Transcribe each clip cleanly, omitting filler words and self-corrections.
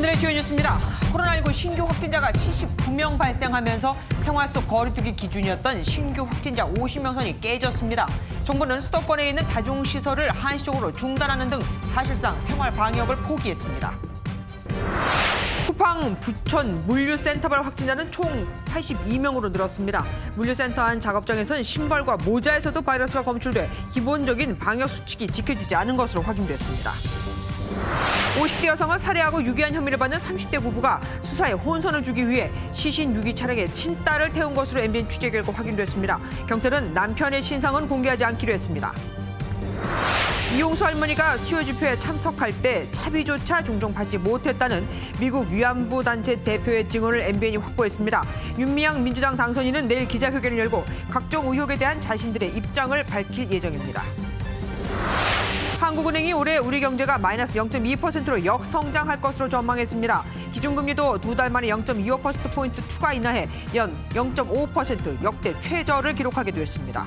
오늘의 주요 뉴스입니다. 코로나19 신규 확진자가 79명 발생하면서 생활 속 거리두기 기준이었던 신규 확진자 50명 선이 깨졌습니다. 정부는 수도권에 있는 다중시설을 한시적으로 중단하는 등 사실상 생활 방역을 포기했습니다. 쿠팡 부천 물류센터발 확진자는 총 82명으로 늘었습니다. 물류센터 안 작업장에선 신발과 모자에서도 바이러스가 검출돼 기본적인 방역 수칙이 지켜지지 않은 것으로 확인됐습니다. 50대 여성을 살해하고 유기한 혐의를 받는 30대 부부가 수사에 혼선을 주기 위해 시신 유기 차량에 친딸을 태운 것으로 MBN 취재 결과 확인됐습니다. 경찰은 남편의 신상은 공개하지 않기로 했습니다. 이용수 할머니가 수요 집회에 참석할 때 차비조차 종종 받지 못했다는 미국 위안부 단체 대표의 증언을 MBN이 확보했습니다. 윤미향 민주당 당선인은 내일 기자회견을 열고 각종 의혹에 대한 자신들의 입장을 밝힐 예정입니다. 한국은행이 올해 우리 경제가 마이너스 0.2%로 역성장할 것으로 전망했습니다. 기준금리도 두 달 만에 0.25%포인트 추가 인하해 연 0.5% 역대 최저를 기록하게 됐습니다.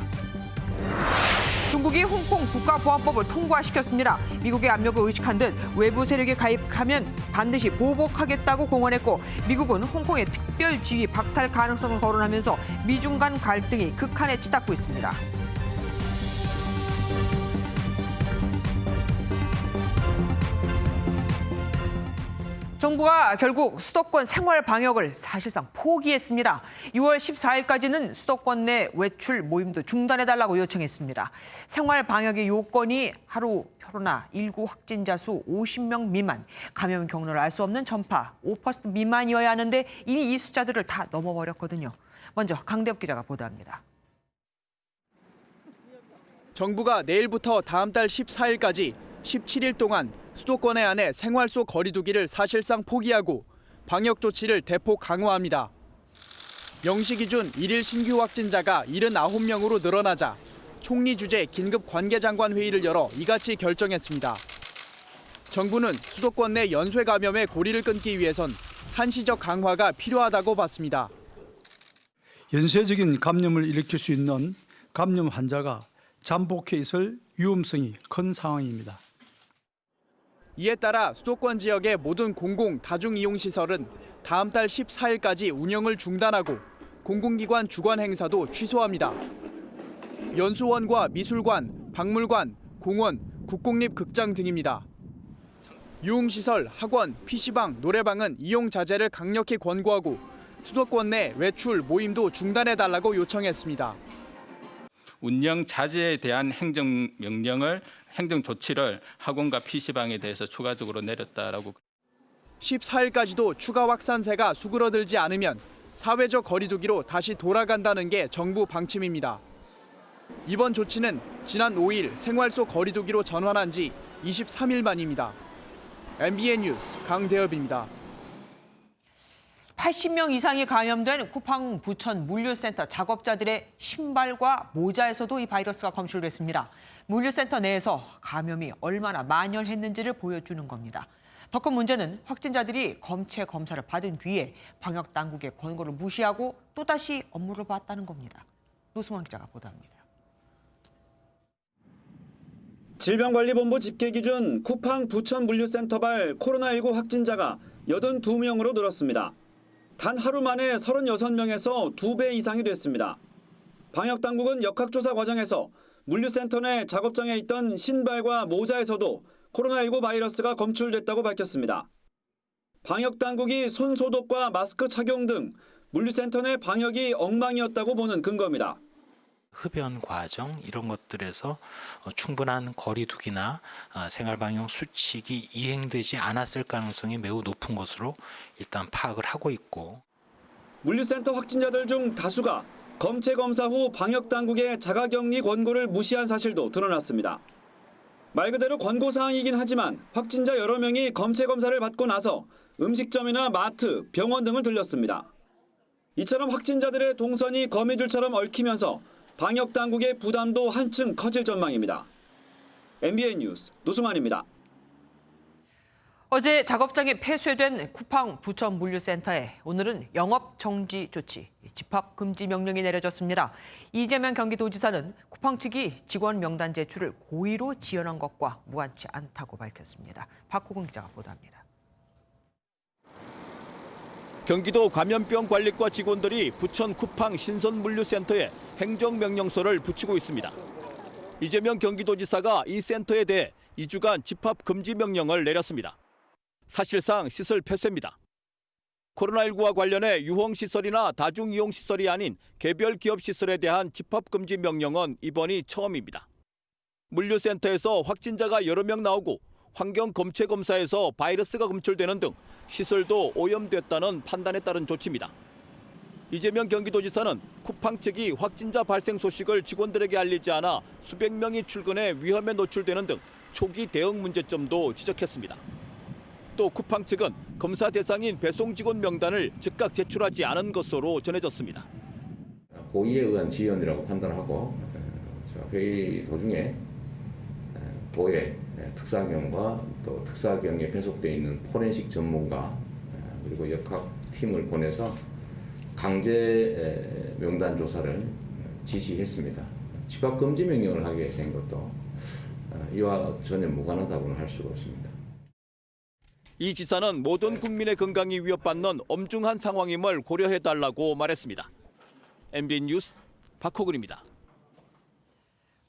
중국이 홍콩 국가보안법을 통과시켰습니다. 미국의 압력을 의식한 듯 외부 세력에 가입하면 반드시 보복하겠다고 공언했고 미국은 홍콩의 특별 지위 박탈 가능성을 거론하면서 미중 간 갈등이 극한에 치닫고 있습니다. 정부가 결국 수도권 생활 방역을 사실상 포기했습니다. 6월 14일까지는 수도권 내 외출 모임도 중단해달라고 요청했습니다. 생활 방역의 요건이 하루 코로나19 확진자 수 50명 미만, 감염 경로를 알 수 없는 전파 5% 미만이어야 하는데 이미 이 숫자들을 다 넘어버렸거든요. 먼저 강대엽 기자가 보도합니다. 정부가 내일부터 다음 달 14일까지 17일 동안 수도권의 안에 생활 속 거리두기를 사실상 포기하고 방역 조치를 대폭 강화합니다. 0시 기준 1일 신규 확진자가 79명으로 늘어나자 총리 주재 긴급 관계장관 회의를 열어 이같이 결정했습니다. 정부는 수도권 내 연쇄 감염의 고리를 끊기 위해선 한시적 강화가 필요하다고 봤습니다. 연쇄적인 감염을 일으킬 수 있는 감염 환자가 잠복해 있을 위험성이 큰 상황입니다. 이에 따라 수도권 지역의 모든 공공 다중이용시설은 다음 달 14일까지 운영을 중단하고 공공기관 주관 행사도 취소합니다. 연수원과 미술관, 박물관, 공원, 국공립극장 등입니다. 유흥시설, 학원, PC방, 노래방은 이용 자제를 강력히 권고하고 수도권 내 외출, 모임도 중단해달라고 요청했습니다. 운영 자제에 대한 행정 조치를 학원과 PC방에 대해서 추가적으로 내렸다라고. 14일까지도 추가 확산세가 수그러들지 않으면 사회적 거리두기로 다시 돌아간다는 게 정부 방침입니다. 이번 조치는 지난 5일 생활 속 거리두기로 전환한 지 23일 만입니다. MBN 뉴스 강대엽입니다. 80명 이상이 감염된 쿠팡 부천 물류센터 작업자들의 신발과 모자에서도 이 바이러스가 검출됐습니다. 물류센터 내에서 감염이 얼마나 만연했는지를 보여주는 겁니다. 더 큰 문제는 확진자들이 검체 검사를 받은 뒤에 방역 당국의 권고를 무시하고 또다시 업무를 봤다는 겁니다. 노승환 기자가 보도합니다. 질병관리본부 집계 기준 쿠팡 부천 물류센터발 코로나19 확진자가 82명으로 늘었습니다. 단 하루 만에 36명에서 2배 이상이 됐습니다. 방역당국은 역학조사 과정에서 물류센터 내 작업장에 있던 신발과 모자에서도 코로나19 바이러스가 검출됐다고 밝혔습니다. 방역당국이 손소독과 마스크 착용 등 물류센터 내 방역이 엉망이었다고 보는 근거입니다. 흡연 과정 이런 것들에서 충분한 거리두기나 생활방역 수칙이 이행되지 않았을 가능성이 매우 높은 것으로 일단 파악을 하고 있고. 물류센터 확진자들 중 다수가 검체 검사 후 방역당국의 자가격리 권고를 무시한 사실도 드러났습니다. 말 그대로 권고사항이긴 하지만 확진자 여러 명이 검체 검사를 받고 나서 음식점이나 마트, 병원 등을 들렸습니다. 이처럼 확진자들의 동선이 거미줄처럼 얽히면서 방역당국의 부담도 한층 커질 전망입니다. MBN 뉴스 노승환입니다. 어제 작업장에 폐쇄된 쿠팡 부천 물류센터에 오늘은 영업 정지 조치, 집합 금지 명령이 내려졌습니다. 이재명 경기도지사는 쿠팡 측이 직원 명단 제출을 고의로 지연한 것과 무관치 않다고 밝혔습니다. 박호근 기자가 보도합니다. 경기도 감염병 관리과 직원들이 부천 쿠팡 신선물류센터에 행정명령서를 붙이고 있습니다. 이재명 경기도지사가 이 센터에 대해 2주간 집합 금지 명령을 내렸습니다. 사실상 시설 폐쇄입니다. 코로나19와 관련해 유흥시설이나 다중이용시설이 아닌 개별 기업시설에 대한 집합금지 명령은 이번이 처음입니다. 물류센터에서 확진자가 여러 명 나오고 환경검체검사에서 바이러스가 검출되는 등 시설도 오염됐다는 판단에 따른 조치입니다. 이재명 경기도지사는 쿠팡 측이 확진자 발생 소식을 직원들에게 알리지 않아 수백 명이 출근해 위험에 노출되는 등 초기 대응 문제점도 지적했습니다. 또 쿠팡 측은 검사 대상인 배송 직원 명단을 즉각 제출하지 않은 것으로 전해졌습니다. 고의에 의한 지연이라고 판단하고 회의 도중에 도의 특사경과 또 특사경에 배속되어 있는 포렌식 전문가 그리고 역학팀을 보내서 강제 명단 조사를 지시했습니다. 집합금지 명령을 하게 된 것도 이와 전혀 무관하다고는 할 수가 없습니다. 이 지사는 모든 국민의 건강이 위협받는 엄중한 상황임을 고려해달라고 말했습니다. MBN 뉴스 박호근입니다.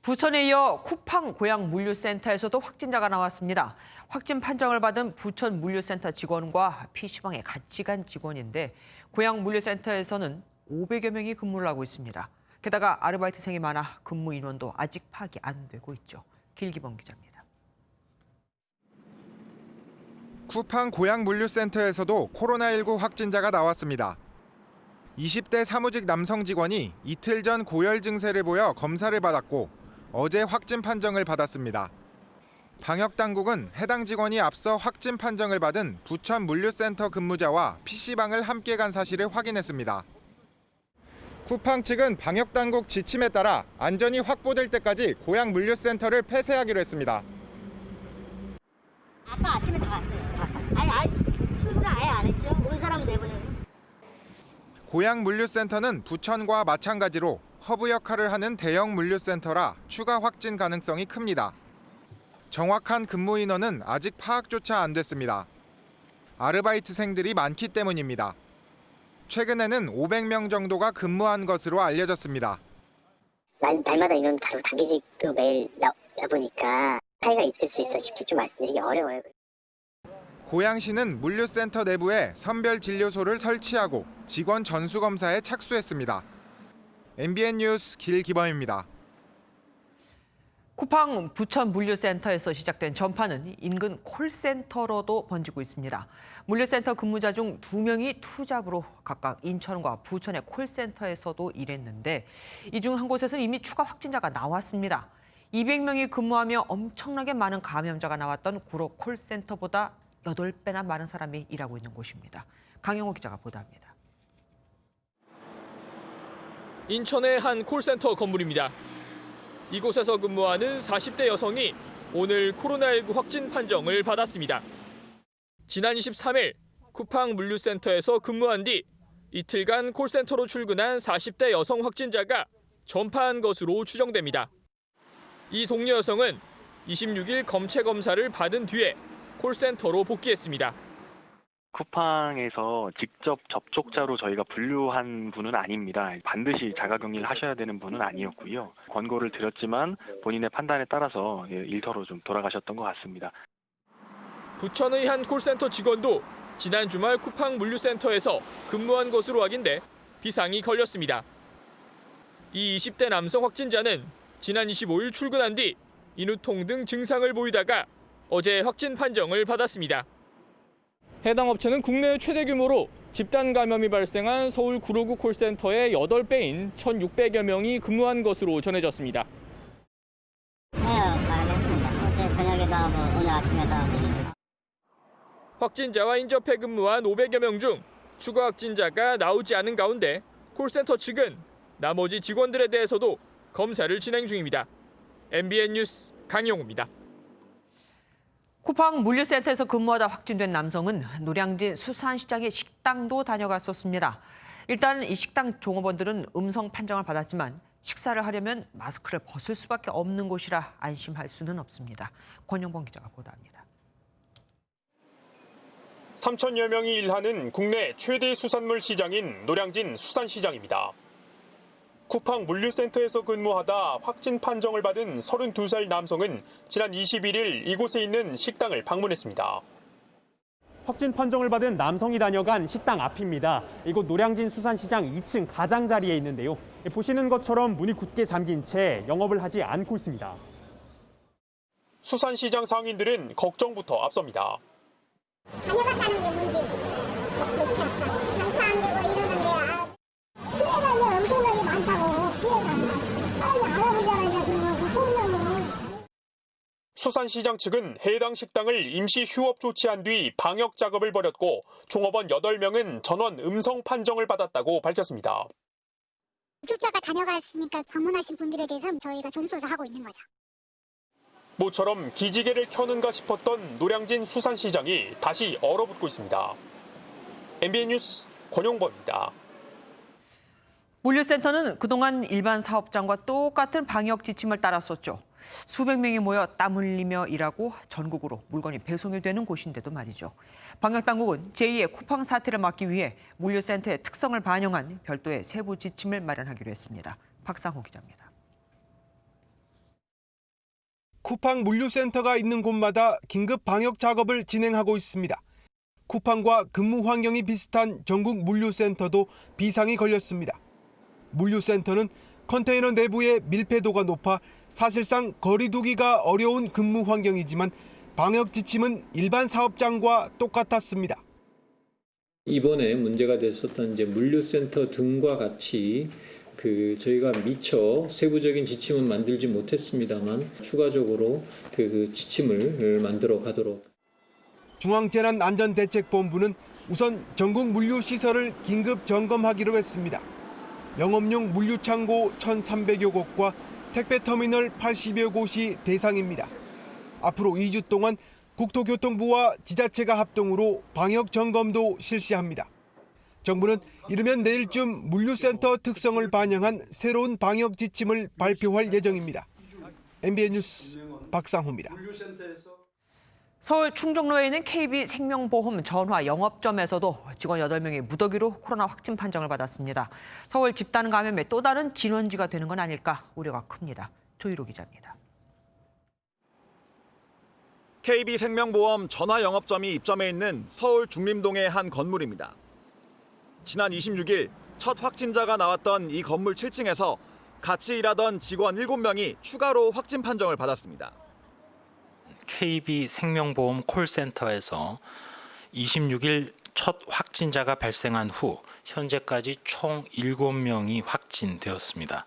부천에 이어 쿠팡 고양 물류센터에서도 확진자가 나왔습니다. 확진 판정을 받은 부천 물류센터 직원과 PC방에 같이 간 직원인데 고양 물류센터에서는 500여 명이 근무를 하고 있습니다. 게다가 아르바이트생이 많아 근무 인원도 아직 파악이 안 되고 있죠. 길기범 기자입니다. 쿠팡 고양 물류센터에서도 코로나19 확진자가 나왔습니다. 20대 사무직 남성 직원이 이틀 전 고열 증세를 보여 검사를 받았고 어제 확진 판정을 받았습니다. 방역당국은 해당 직원이 앞서 확진 판정을 받은 부천 물류센터 근무자와 PC방을 함께 간 사실을 확인했습니다. 쿠팡 측은 방역당국 지침에 따라 안전이 확보될 때까지 고양 물류센터를 폐쇄하기로 했습니다. 아까 아침에 다 갔어요. 아니 출근을 아예 안 했죠. 온 사람 내보내고. 고양 물류센터는 부천과 마찬가지로 허브 역할을 하는 대형 물류센터라 추가 확진 가능성이 큽니다. 정확한 근무 인원은 아직 파악조차 안 됐습니다. 아르바이트생들이 많기 때문입니다. 최근에는 500명 정도가 근무한 것으로 알려졌습니다. 날마다 인원 다르고 단기직도 매일 나오다 보니까 차이가 있을 수 있어 쉽게 좀 말씀드리기 어려워요. 고양시는 물류센터 내부에 선별 진료소를 설치하고 직원 전수검사에 착수했습니다. MBN 뉴스 길기범입니다. 쿠팡 부천 물류센터에서 시작된 전파는 인근 콜센터로도 번지고 있습니다. 물류센터 근무자 중 2명이 투잡으로 각각 인천과 부천의 콜센터에서도 일했는데 이 중 한 곳에서는 이미 추가 확진자가 나왔습니다. 200명이 근무하며 엄청나게 많은 감염자가 나왔던 구로 콜센터보다 8배나 많은 사람이 일하고 있는 곳입니다. 강영호 기자가 보도합니다. 인천의 한 콜센터 건물입니다. 이곳에서 근무하는 40대 여성이 오늘 코로나19 확진 판정을 받았습니다. 지난 23일 쿠팡 물류센터에서 근무한 뒤 이틀간 콜센터로 출근한 40대 여성 확진자가 전파한 것으로 추정됩니다. 이 동료 여성은 26일 검체 검사를 받은 뒤에 콜센터로 복귀했습니다. 쿠팡에서 직접 접촉자로 저희가 분류한 분은 아닙니다. 반드시 자가격리를 하셔야 되는 분은 아니었고요. 권고를 드렸지만 본인의 판단에 따라서 일터로 좀 돌아가셨던 것 같습니다. 부천의 한 콜센터 직원도 지난 주말 쿠팡 물류센터에서 근무한 것으로 확인돼 비상이 걸렸습니다. 이 20대 남성 확진자는 지난 25일 출근한 뒤 인후통 등 증상을 보이다가 어제 확진 판정을 받았습니다. 해당 업체는 국내 최대 규모로 집단 감염이 발생한 서울 구로구 콜센터의 8배인 1,600여 명이 근무한 것으로 전해졌습니다. 말했습니다. 어제 저녁에도 하고 오늘 아침에도 하고. 확진자와 인접해 근무한 500여 명 중 추가 확진자가 나오지 않은 가운데 콜센터 측은 나머지 직원들에 대해서도 검사를 진행 중입니다. MBN 뉴스 강영호입니다. 쿠팡 물류센터에서 근무하다 확진된 남성은 노량진 수산시장의 식당도 다녀갔었습니다. 일단 이 식당 종업원들은 음성 판정을 받았지만 식사를 하려면 마스크를 벗을 수밖에 없는 곳이라 안심할 수는 없습니다. 권영범 기자가 보도합니다. 3천여 명이 일하는 국내 최대 수산물 시장인 노량진 수산시장입니다. 쿠팡 물류센터에서 근무하다 확진 판정을 받은 32살 남성은 지난 21일 이곳에 있는 식당을 방문했습니다. 확진 판정을 받은 남성이 다녀간 식당 앞입니다. 이곳 노량진 수산시장 2층 가장자리에 있는데요. 보시는 것처럼 문이 굳게 잠긴 채 영업을 하지 않고 있습니다. 수산시장 상인들은 걱정부터 앞섭니다. 다녀갔다는 게 문제지. 그렇지 않다. 장사 안 되고 이러는데 피해가 이제 엄청나게 많다고. 피해가. 빨리 알아보자라 이제 그 소문을. 수산시장 측은 해당 식당을 임시 휴업 조치한 뒤 방역 작업을 벌였고 종업원 8명은 전원 음성 판정을 받았다고 밝혔습니다. 입주자가 다녀갔으니까 방문하신 분들에 대해서는 저희가 전수조사하고 있는 거죠. 모처럼 기지개를 켜는가 싶었던 노량진 수산시장이 다시 얼어붙고 있습니다. MBN 뉴스 권용범입니다. 물류센터는 그동안 일반 사업장과 똑같은 방역 지침을 따랐었죠. 수백 명이 모여 땀 흘리며 일하고 전국으로 물건이 배송이 되는 곳인데도 말이죠. 방역당국은 제2의 쿠팡 사태를 막기 위해 물류센터의 특성을 반영한 별도의 세부 지침을 마련하기로 했습니다. 박상호 기자입니다. 쿠팡 물류센터가 있는 곳마다 긴급 방역 작업을 진행하고 있습니다. 쿠팡과 근무 환경이 비슷한 전국 물류센터도 비상이 걸렸습니다. 물류센터는 컨테이너 내부의 밀폐도가 높아 사실상 거리 두기가 어려운 근무 환경이지만 방역 지침은 일반 사업장과 똑같았습니다. 이번에 문제가 됐었던 물류센터 등과 같이 저희가 미처 세부적인 지침은 만들지 못했습니다만 추가적으로 그 지침을 만들어 가도록. 중앙재난안전대책본부는 우선 전국 물류시설을 긴급 점검하기로 했습니다. 영업용 물류창고 1,300여 곳과 택배터미널 80여 곳이 대상입니다. 앞으로 2주 동안 국토교통부와 지자체가 합동으로 방역 점검도 실시합니다. 정부는 이르면 내일쯤 물류센터 특성을 반영한 새로운 방역 지침을 발표할 예정입니다. MBN 뉴스 박상호입니다. 서울 충정로에 있는 KB생명보험 전화 영업점에서도 직원 8명이 무더기로 코로나 확진 판정을 받았습니다. 서울 집단 감염의 또 다른 진원지가 되는 건 아닐까 우려가 큽니다. 조희로 기자입니다. KB생명보험 전화 영업점이 입점해 있는 서울 중림동의 한 건물입니다. 지난 26일 첫 확진자가 나왔던 이 건물 7층에서 같이 일하던 직원 7명이 추가로 확진 판정을 받았습니다. KB생명보험 콜센터에서 26일 첫 확진자가 발생한 후 현재까지 총 7명이 확진되었습니다.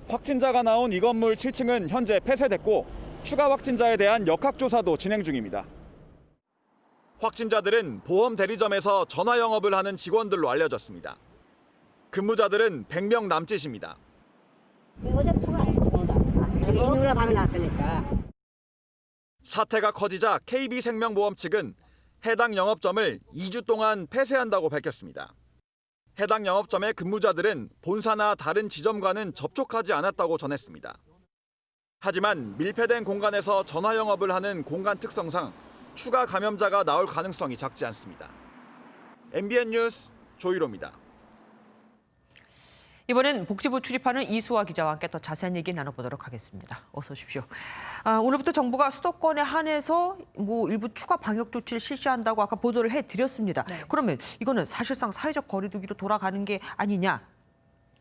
확진자가 나온 이 건물 7층은 현재 폐쇄됐고 추가 확진자에 대한 역학조사도 진행 중입니다. 확진자들은 보험 대리점에서 전화 영업을 하는 직원들로 알려졌습니다. 근무자들은 100명 남짓입니다. 어제 정도 밤에 나왔으니까. 사태가 커지자 KB생명보험 측은 해당 영업점을 2주 동안 폐쇄한다고 밝혔습니다. 해당 영업점의 근무자들은 본사나 다른 지점과는 접촉하지 않았다고 전했습니다. 하지만 밀폐된 공간에서 전화 영업을 하는 공간 특성상 추가 감염자가 나올 가능성이 작지 않습니다. MBN 뉴스 조희로입니다. 이번엔 복지부 출입하는 이수아 기자와 함께 더 자세한 얘기 나눠보도록 하겠습니다. 어서 오십시오. 오늘부터 정부가 수도권에 한해서 일부 추가 방역 조치를 실시한다고 아까 보도를 해드렸습니다. 네. 그러면 이거는 사실상 사회적 거리두기로 돌아가는 게 아니냐?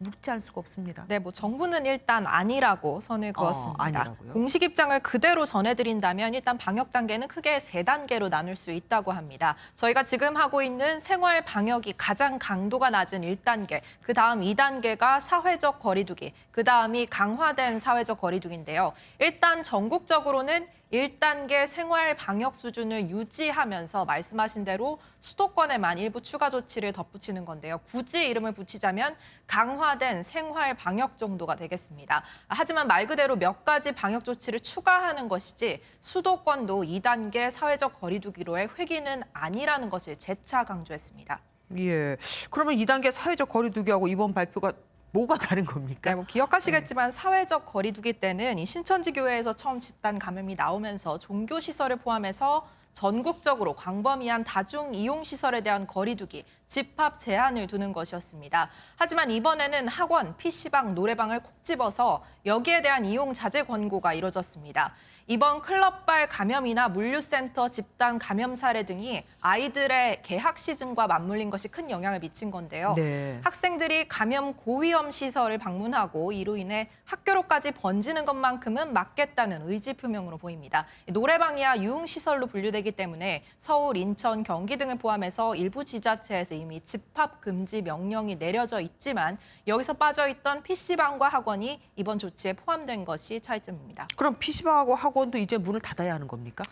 묻지 않을 수가 없습니다. 네, 정부는 일단 아니라고 선을 그었습니다. 공식 입장을 그대로 전해드린다면 일단 방역 단계는 크게 3단계로 나눌 수 있다고 합니다. 저희가 지금 하고 있는 생활 방역이 가장 강도가 낮은 1단계, 그 다음 2단계가 사회적 거리두기, 그 다음이 강화된 사회적 거리두기인데요. 일단 전국적으로는 1단계 생활 방역 수준을 유지하면서 말씀하신 대로 수도권에만 일부 추가 조치를 덧붙이는 건데요. 굳이 이름을 붙이자면 강화된 생활 방역 정도가 되겠습니다. 하지만 말 그대로 몇 가지 방역 조치를 추가하는 것이지 수도권도 2단계 사회적 거리두기로의 회귀는 아니라는 것을 재차 강조했습니다. 예. 그러면 2단계 사회적 거리두기하고 이번 발표가 뭐가 다른 겁니까? 네, 기억하시겠지만 사회적 거리두기 때는 이 신천지 교회에서 처음 집단 감염이 나오면서 종교 시설을 포함해서 전국적으로 광범위한 다중 이용 시설에 대한 거리 두기, 집합 제한을 두는 것이었습니다. 하지만 이번에는 학원, PC방, 노래방을 콕 집어서 여기에 대한 이용 자제 권고가 이뤄졌습니다. 이번 클럽발 감염이나 물류센터 집단 감염 사례 등이 아이들의 개학 시즌과 맞물린 것이 큰 영향을 미친 건데요. 네. 학생들이 감염 고위험 시설을 방문하고 이로 인해 학교로까지 번지는 것만큼은 막겠다는 의지 표명으로 보입니다. 노래방이야 유흥시설로 분류되기 때문에 서울, 인천, 경기 등을 포함해서 일부 지자체에서 이미 집합 금지 명령이 내려져 있지만 여기서 빠져있던 PC방과 학원이 이번 조치에 포함된 것이 차이점입니다. 그럼 PC방하고 학원도 이제 문을 닫아야 하는 겁니까?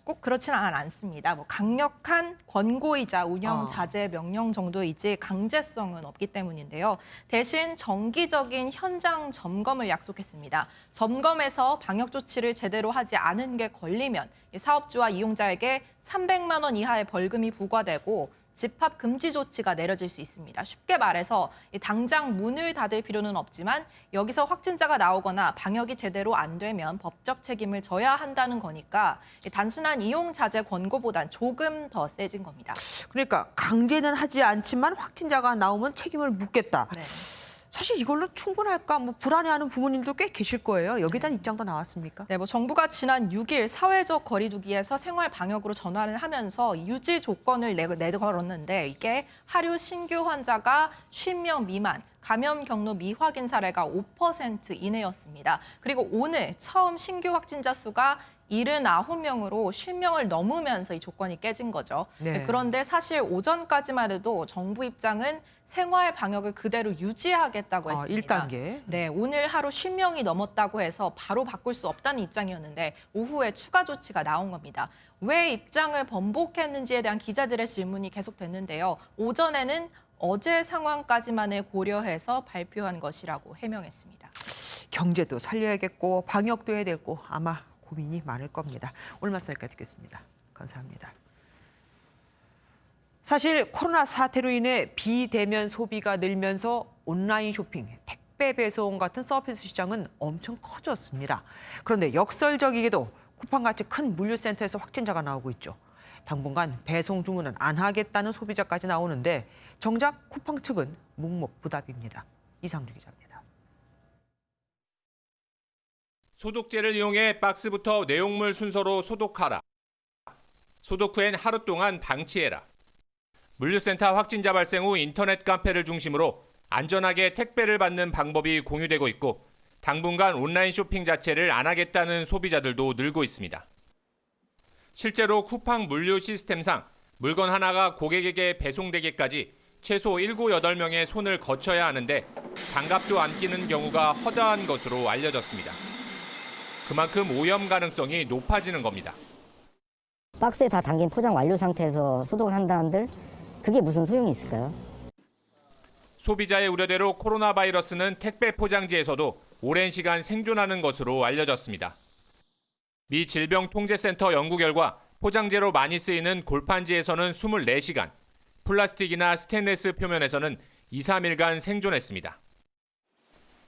꼭 그렇지는 않습니다. 강력한 권고이자 운영 자제 명령 정도이지 강제성은 없기 때문인데요. 대신 정기적인 현장 점검을 약속했습니다. 점검에서 방역 조치를 제대로 하지 않은 게 걸리면 사업주와 이용자에게 300만 원 이하의 벌금이 부과되고 집합 금지 조치가 내려질 수 있습니다. 쉽게 말해서 당장 문을 닫을 필요는 없지만 여기서 확진자가 나오거나 방역이 제대로 안 되면 법적 책임을 져야 한다는 거니까 단순한 이용 자제 권고보단 조금 더 세진 겁니다. 그러니까 강제는 하지 않지만 확진자가 나오면 책임을 묻겠다. 네. 사실 이걸로 충분할까? 불안해하는 부모님도 꽤 계실 거예요. 여기에 대한 입장도 나왔습니까? 네, 정부가 지난 6일 사회적 거리두기에서 생활 방역으로 전환을 하면서 유지 조건을 내걸었는데 이게 하루 신규 환자가 50명 미만, 감염 경로 미확인 사례가 5% 이내였습니다. 그리고 오늘 처음 신규 확진자 수가 79명으로 50명을 넘으면서 이 조건이 깨진 거죠. 네. 그런데 사실 오전까지만 해도 정부 입장은 생활 방역을 그대로 유지하겠다고 했습니다. 1단계. 네, 오늘 하루 10명이 넘었다고 해서 바로 바꿀 수 없다는 입장이었는데 오후에 추가 조치가 나온 겁니다. 왜 입장을 번복했는지에 대한 기자들의 질문이 계속됐는데요. 오전에는 어제 상황까지만을 고려해서 발표한 것이라고 해명했습니다. 경제도 살려야겠고 방역도 해야 되고 아마 고민이 많을 겁니다. 오늘 말씀 여기까지 듣겠습니다. 감사합니다. 사실 코로나 사태로 인해 비대면 소비가 늘면서 온라인 쇼핑, 택배 배송 같은 서비스 시장은 엄청 커졌습니다. 그런데 역설적이게도 쿠팡같이 큰 물류센터에서 확진자가 나오고 있죠. 당분간 배송 주문은 안 하겠다는 소비자까지 나오는데 정작 쿠팡 측은 묵묵부답입니다. 이상주 기자입니다. 소독제를 이용해 박스부터 내용물 순서로 소독하라. 소독 후엔 하루 동안 방치해라. 물류센터 확진자 발생 후 인터넷 카페를 중심으로 안전하게 택배를 받는 방법이 공유되고 있고 당분간 온라인 쇼핑 자체를 안 하겠다는 소비자들도 늘고 있습니다. 실제로 쿠팡 물류 시스템상 물건 하나가 고객에게 배송되기까지 최소 7, 8명의 손을 거쳐야 하는데 장갑도 안 끼는 경우가 허다한 것으로 알려졌습니다. 그만큼 오염 가능성이 높아지는 겁니다. 박스에 다 담긴 포장 완료 상태에서 소독을 한다 한들 그게 무슨 소용이 있을까요? 소비자의 우려대로 코로나 바이러스는 택배 포장지에서도 오랜 시간 생존하는 것으로 알려졌습니다. 미 질병통제센터 연구 결과 포장재로 많이 쓰이는 골판지에서는 24시간, 플라스틱이나 스테인리스 표면에서는 2, 3일간 생존했습니다.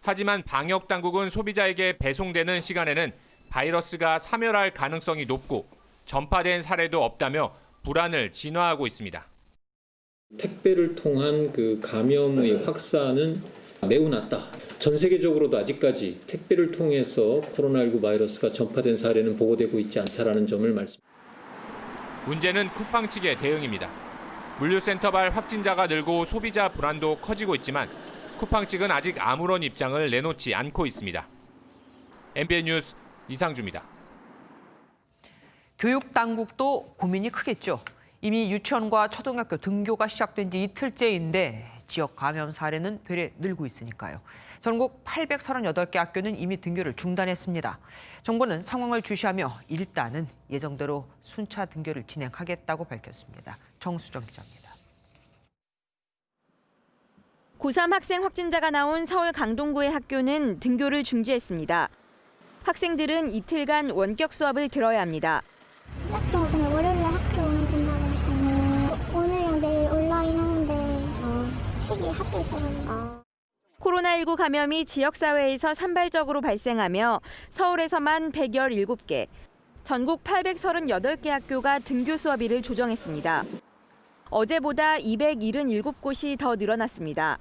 하지만 방역당국은 소비자에게 배송되는 시간에는 바이러스가 사멸할 가능성이 높고 전파된 사례도 없다며 불안을 진화하고 있습니다. 택배를 통한 그 감염의 확산은 매우 낮다. 전 세계적으로도 아직까지 택배를 통해서 코로나19 바이러스가 전파된 사례는 보고되고 있지 않다라는 점을 말씀드립니다. 문제는 쿠팡 측의 대응입니다. 물류센터발 확진자가 늘고 소비자 불안도 커지고 있지만 쿠팡 측은 아직 아무런 입장을 내놓지 않고 있습니다. MBN 뉴스 이상주입니다. 교육 당국도 고민이 크겠죠. 이미 유치원과 초등학교 등교가 시작된 지 이틀째인데 지역 감염 사례는 되레 늘고 있으니까요. 전국 838개 학교는 이미 등교를 중단했습니다. 정부는 상황을 주시하며 일단은 예정대로 순차 등교를 진행하겠다고 밝혔습니다. 정수정 기자입니다. 고3 학생 확진자가 나온 서울 강동구의 학교는 등교를 중지했습니다. 학생들은 이틀간 원격 수업을 들어야 합니다. 그냥 월요일에 학교 오면 된다고 했어요. 오늘이랑 내일 온라인 하는데 책이 학교에서 코로나19 감염이 지역사회에서 산발적으로 발생하며 서울에서만 117개, 전국 838개 학교가 등교 수업일을 조정했습니다. 어제보다 277곳이 더 늘어났습니다.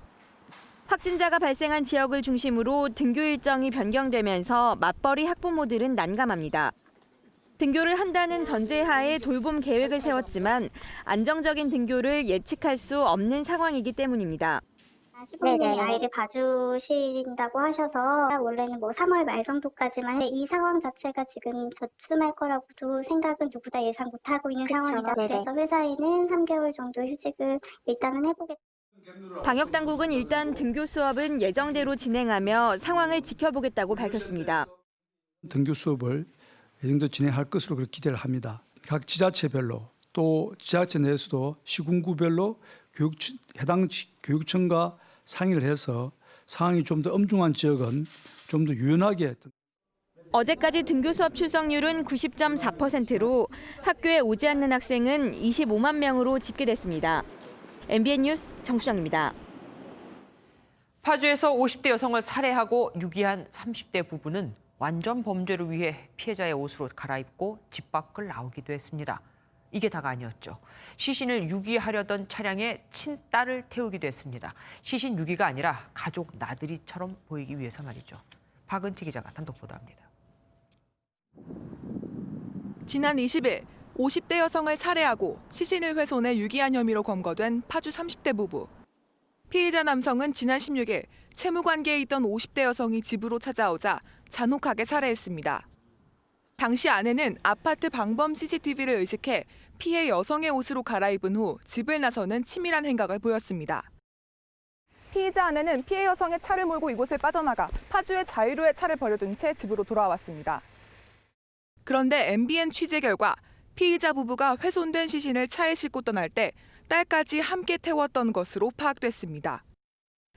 확진자가 발생한 지역을 중심으로 등교 일정이 변경되면서 맞벌이 학부모들은 난감합니다. 등교를 한다는 전제하에 돌봄 계획을 세웠지만 안정적인 등교를 예측할 수 없는 상황이기 때문입니다. 시부모님이 아이를 봐주신다고 하셔서 원래는 3월 말 정도까지만 해. 이 상황 자체가 지금 저춤할 거라고도 생각은 누구나 예상 못하고 있는 상황이죠. 그래서 회사에는 3개월 정도 휴직을 일단은 해보겠다. 방역당국은 일단 등교 수업은 예정대로 진행하며 상황을 지켜보겠다고 밝혔습니다. 등교 수업을 예정대로 진행할 것으로 그렇게 기대를 합니다. 각 지자체별로 또 지자체 내에서도 시군구별로 해당 교육청과 상의를 해서 상황이 좀 더 엄중한 지역은 좀 더 유연하게. 어제까지 등교 수업 출석률은 90.4%로 학교에 오지 않는 학생은 25만 명으로 집계됐습니다. MBN 뉴스 정수정입니다. 파주에서 50대 여성을 살해하고 유기한 30대 부부는 완전 범죄를 위해 피해자의 옷으로 갈아입고 집 밖을 나오기도 했습니다. 이게 다가 아니었죠. 시신을 유기하려던 차량에 친딸을 태우기도 했습니다. 시신 유기가 아니라 가족 나들이처럼 보이기 위해서 말이죠. 박은채 기자가 단독 보도합니다. 지난 20일 50대 여성을 살해하고 시신을 훼손해 유기한 혐의로 검거된 파주 30대 부부. 피의자 남성은 지난 16일 채무 관계에 있던 50대 여성이 집으로 찾아오자 잔혹하게 살해했습니다. 당시 아내는 아파트 방범 CCTV를 의식해 피해 여성의 옷으로 갈아입은 후 집을 나서는 치밀한 행각을 보였습니다. 피의자 아내는 피해 여성의 차를 몰고 이곳을 빠져나가 파주의 자유로의 차를 버려둔 채 집으로 돌아왔습니다. 그런데 MBN 취재 결과 피의자 부부가 훼손된 시신을 차에 싣고 떠날 때 딸까지 함께 태웠던 것으로 파악됐습니다.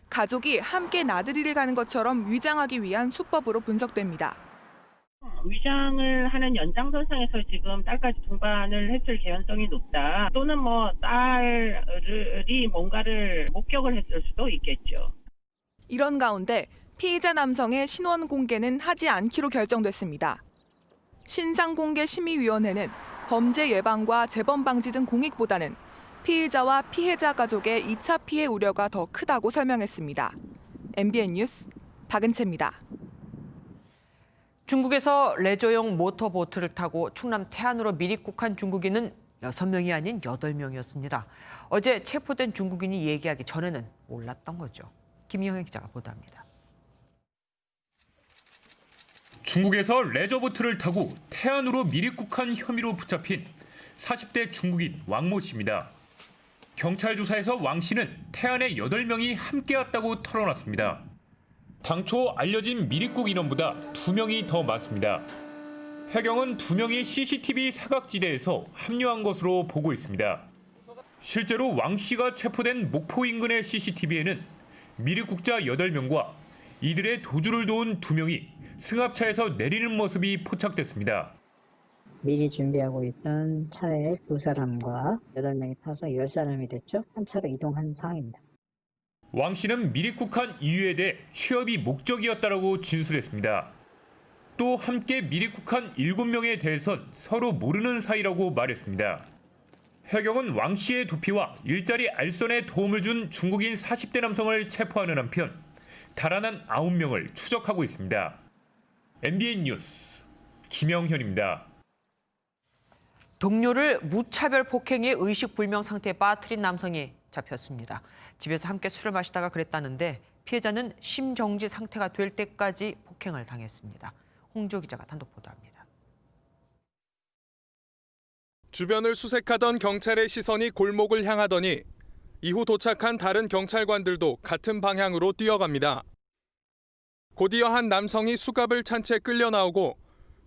가족이 함께 나들이를 가는 것처럼 위장하기 위한 수법으로 분석됩니다. 위장을 하는 연장선상에서 지금 딸까지 동반을 했을 개연성이 높다. 또는 딸이 뭔가를 목격을 했을 수도 있겠죠. 이런 가운데 피의자 남성의 신원 공개는 하지 않기로 결정됐습니다. 신상공개심의위원회는 범죄 예방과 재범 방지 등 공익보다는 피의자와 피해자 가족의 2차 피해 우려가 더 크다고 설명했습니다. MBN 뉴스 박은채입니다. 중국에서 레저용 모터보트를 타고 충남 태안으로 미입국한 중국인은 6명이 아닌 8명이었습니다. 어제 체포된 중국인이 얘기하기 전에는 몰랐던 거죠. 김희영 기자가 보도합니다. 중국에서 레저보트를 타고 태안으로 미입국한 혐의로 붙잡힌 40대 중국인 왕모 씨입니다. 경찰 조사에서 왕 씨는 태안에 8명이 함께 왔다고 털어놨습니다. 당초 알려진 미입국 인원보다 2명이 더 많습니다. 해경은 2명이 CCTV 사각지대에서 합류한 것으로 보고 있습니다. 실제로 왕 씨가 체포된 목포 인근의 CCTV에는 미입국자 8명과 이들의 도주를 도운 2명이 승합차에서 내리는 모습이 포착됐습니다. 미리 준비하고 있던 차에 2사람과 8명이 타서 10사람이 됐죠. 한 차로 이동한 상황입니다. 왕 씨는 미입국한 이유에 대해 취업이 목적이었다고 진술했습니다. 또 함께 미입국한 7명에 대해선 서로 모르는 사이라고 말했습니다. 해경은 왕 씨의 도피와 일자리 알선에 도움을 준 중국인 40대 남성을 체포하는 한편 달아난 9명을 추적하고 있습니다. MBN 뉴스 김영현입니다. 동료를 무차별 폭행해 의식불명 상태에 빠뜨린 남성이 잡혔습니다. 집에서 함께 술을 마시다가 그랬다는데 피해자는 심정지 상태가 될 때까지 폭행을 당했습니다. 홍조 기자가 단독 보도합니다. 주변을 수색하던 경찰의 시선이 골목을 향하더니 이후 도착한 다른 경찰관들도 같은 방향으로 뛰어갑니다. 곧이어 한 남성이 수갑을 찬 채 끌려 나오고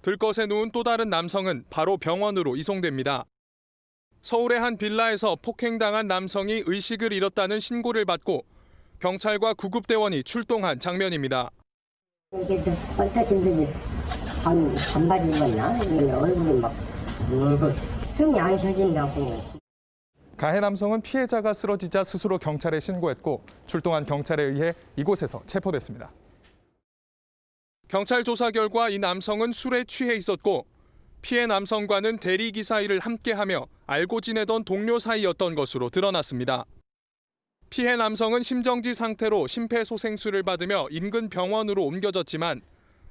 들것에 누운 또 다른 남성은 바로 병원으로 이송됩니다. 서울의 한 빌라에서 폭행당한 남성이 의식을 잃었다는 신고를 받고 경찰과 구급대원이 출동한 장면입니다. 이게 뻘타신데 반바지 입었나? 얼굴이 막 숨이 안 쉬어진다고. 가해 남성은 피해자가 쓰러지자 스스로 경찰에 신고했고 출동한 경찰에 의해 이곳에서 체포됐습니다. 경찰 조사 결과 이 남성은 술에 취해 있었고 피해 남성과는 대리기사 일을 함께하며 알고 지내던 동료 사이였던 것으로 드러났습니다. 피해 남성은 심정지 상태로 심폐소생술을 받으며 인근 병원으로 옮겨졌지만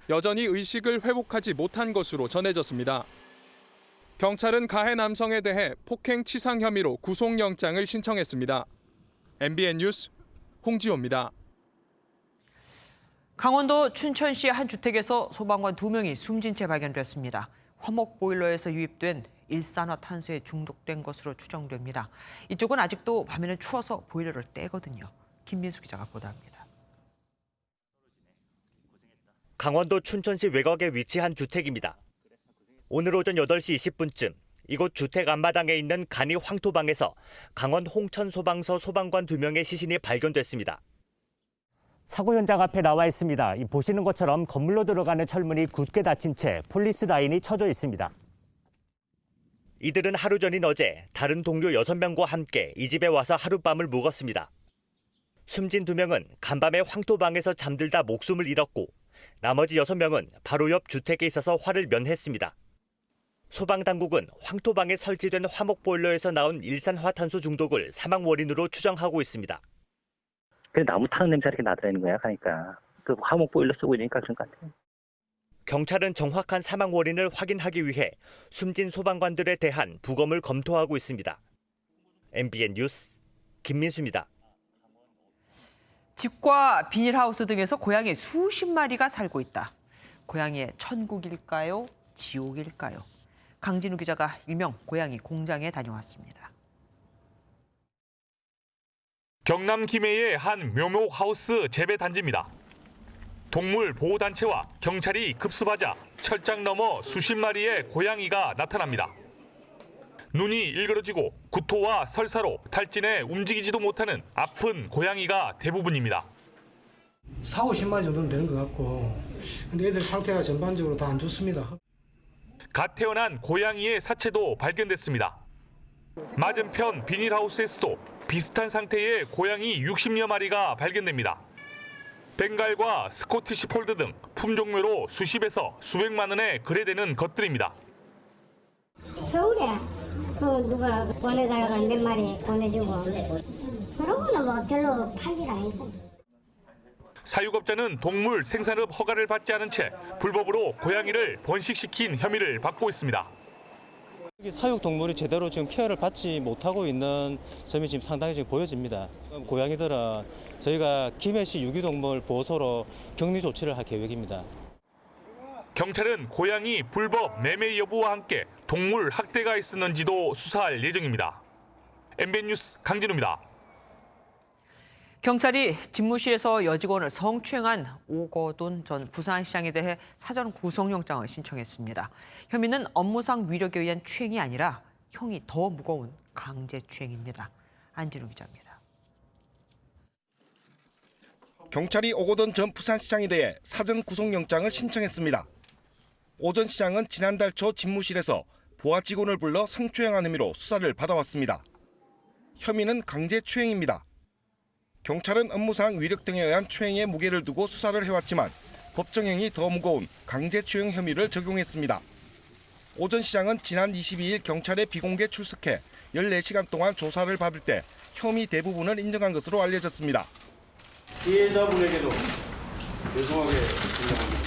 여전히 의식을 회복하지 못한 것으로 전해졌습니다. 경찰은 가해 남성에 대해 폭행치상 혐의로 구속영장을 신청했습니다. MBN 뉴스 홍지호입니다. 강원도 춘천시의 한 주택에서 소방관 2명이 숨진 채 발견됐습니다. 화목 보일러에서 유입된 일산화탄소에 중독된 것으로 추정됩니다. 이쪽은 아직도 밤에는 추워서 보일러를 떼거든요. 김민수 기자가 보도합니다. 강원도 춘천시 외곽에 위치한 주택입니다. 오늘 오전 8시 20분쯤 이곳 주택 앞마당에 있는 간이 황토방에서 강원 홍천소방서 소방관 2명의 시신이 발견됐습니다. 사고 현장 앞에 나와 있습니다. 보시는 것처럼 건물로 들어가는 철문이 굳게 닫힌 채 폴리스 라인이 쳐져 있습니다. 이들은 하루 전인 어제 다른 동료 6명과 함께 이 집에 와서 하룻밤을 묵었습니다. 숨진 2명은 간밤에 황토방에서 잠들다 목숨을 잃었고 나머지 6명은 바로 옆 주택에 있어서 화를 면했습니다. 소방당국은 황토방에 설치된 화목보일러에서 나온 일산화탄소 중독을 사망 원인으로 추정하고 있습니다. 그래 나무 타는 냄새가 이렇게 나더라는 거야. 그러니까 그 화목보일러 쓰고 있으니까 그런 것 같아요. 경찰은 정확한 사망 원인을 확인하기 위해 숨진 소방관들에 대한 부검을 검토하고 있습니다. MBN 뉴스 김민수입니다. 집과 비닐하우스 등에서 고양이 수십 마리가 살고 있다. 고양이의 천국일까요? 지옥일까요? 강진우 기자가 일명 고양이 공장에 다녀왔습니다. 경남 김해의 한 묘목하우스 재배단지입니다. 동물 보호단체와 경찰이 급습하자 철장 너머 수십 마리의 고양이가 나타납니다. 눈이 일그러지고 구토와 설사로 탈진해 움직이지도 못하는 아픈 고양이가 대부분입니다. 40~50마리 정도는 되는 것 같고 근데 애들 상태가 전반적으로 다 안 좋습니다. 갓 태어난 고양이의 사체도 발견됐습니다. 맞은편 비닐하우스에서도 비슷한 상태의 고양이 60여 마리가 발견됩니다. 벵갈과 스코티시 폴드 등 품종묘로 수십에서 수백만 원에 거래되는 것들입니다. 서울에 누가 보내달라고 몇 마리 보내주고 그러고는 뭐 별로 팔질 않았어요. 사육업자는 동물 생산업 허가를 받지 않은 채 불법으로 고양이를 번식시킨 혐의를 받고 있습니다. 사육 동물이 제대로 지금 케어를 받지 못하고 있는 점이 지금 상당히 지금 보여집니다. 고양이들은 저희가 김해시 유기동물 보호소로 격리 조치를 할 계획입니다. 경찰은 고양이 불법 매매 여부와 함께 동물 학대가 있었는지도 수사할 예정입니다. MBN 뉴스 강진우입니다. 경찰이 집무실에서 여직원을 성추행한 오거돈 전 부산시장에 대해 사전 구속영장을 신청했습니다. 혐의는 업무상 위력에 의한 추행이 아니라 형이 더 무거운 강제추행입니다. 안진우 기자입니다. 경찰이 오거돈 전 부산시장에 대해 사전 구속영장을 신청했습니다. 오 전 시장은 지난달 초 집무실에서 부하 직원을 불러 성추행한 혐의로 수사를 받아왔습니다. 혐의는 강제추행입니다. 경찰은 업무상 위력 등에 의한 추행의 무게를 두고 수사를 해왔지만 법정형이 더 무거운 강제추행 혐의를 적용했습니다. 오 전 시장은 지난 22일 경찰에 비공개 출석해 14시간 동안 조사를 받을 때 혐의 대부분을 인정한 것으로 알려졌습니다. 피해자분에게도 죄송하게 생각합니다.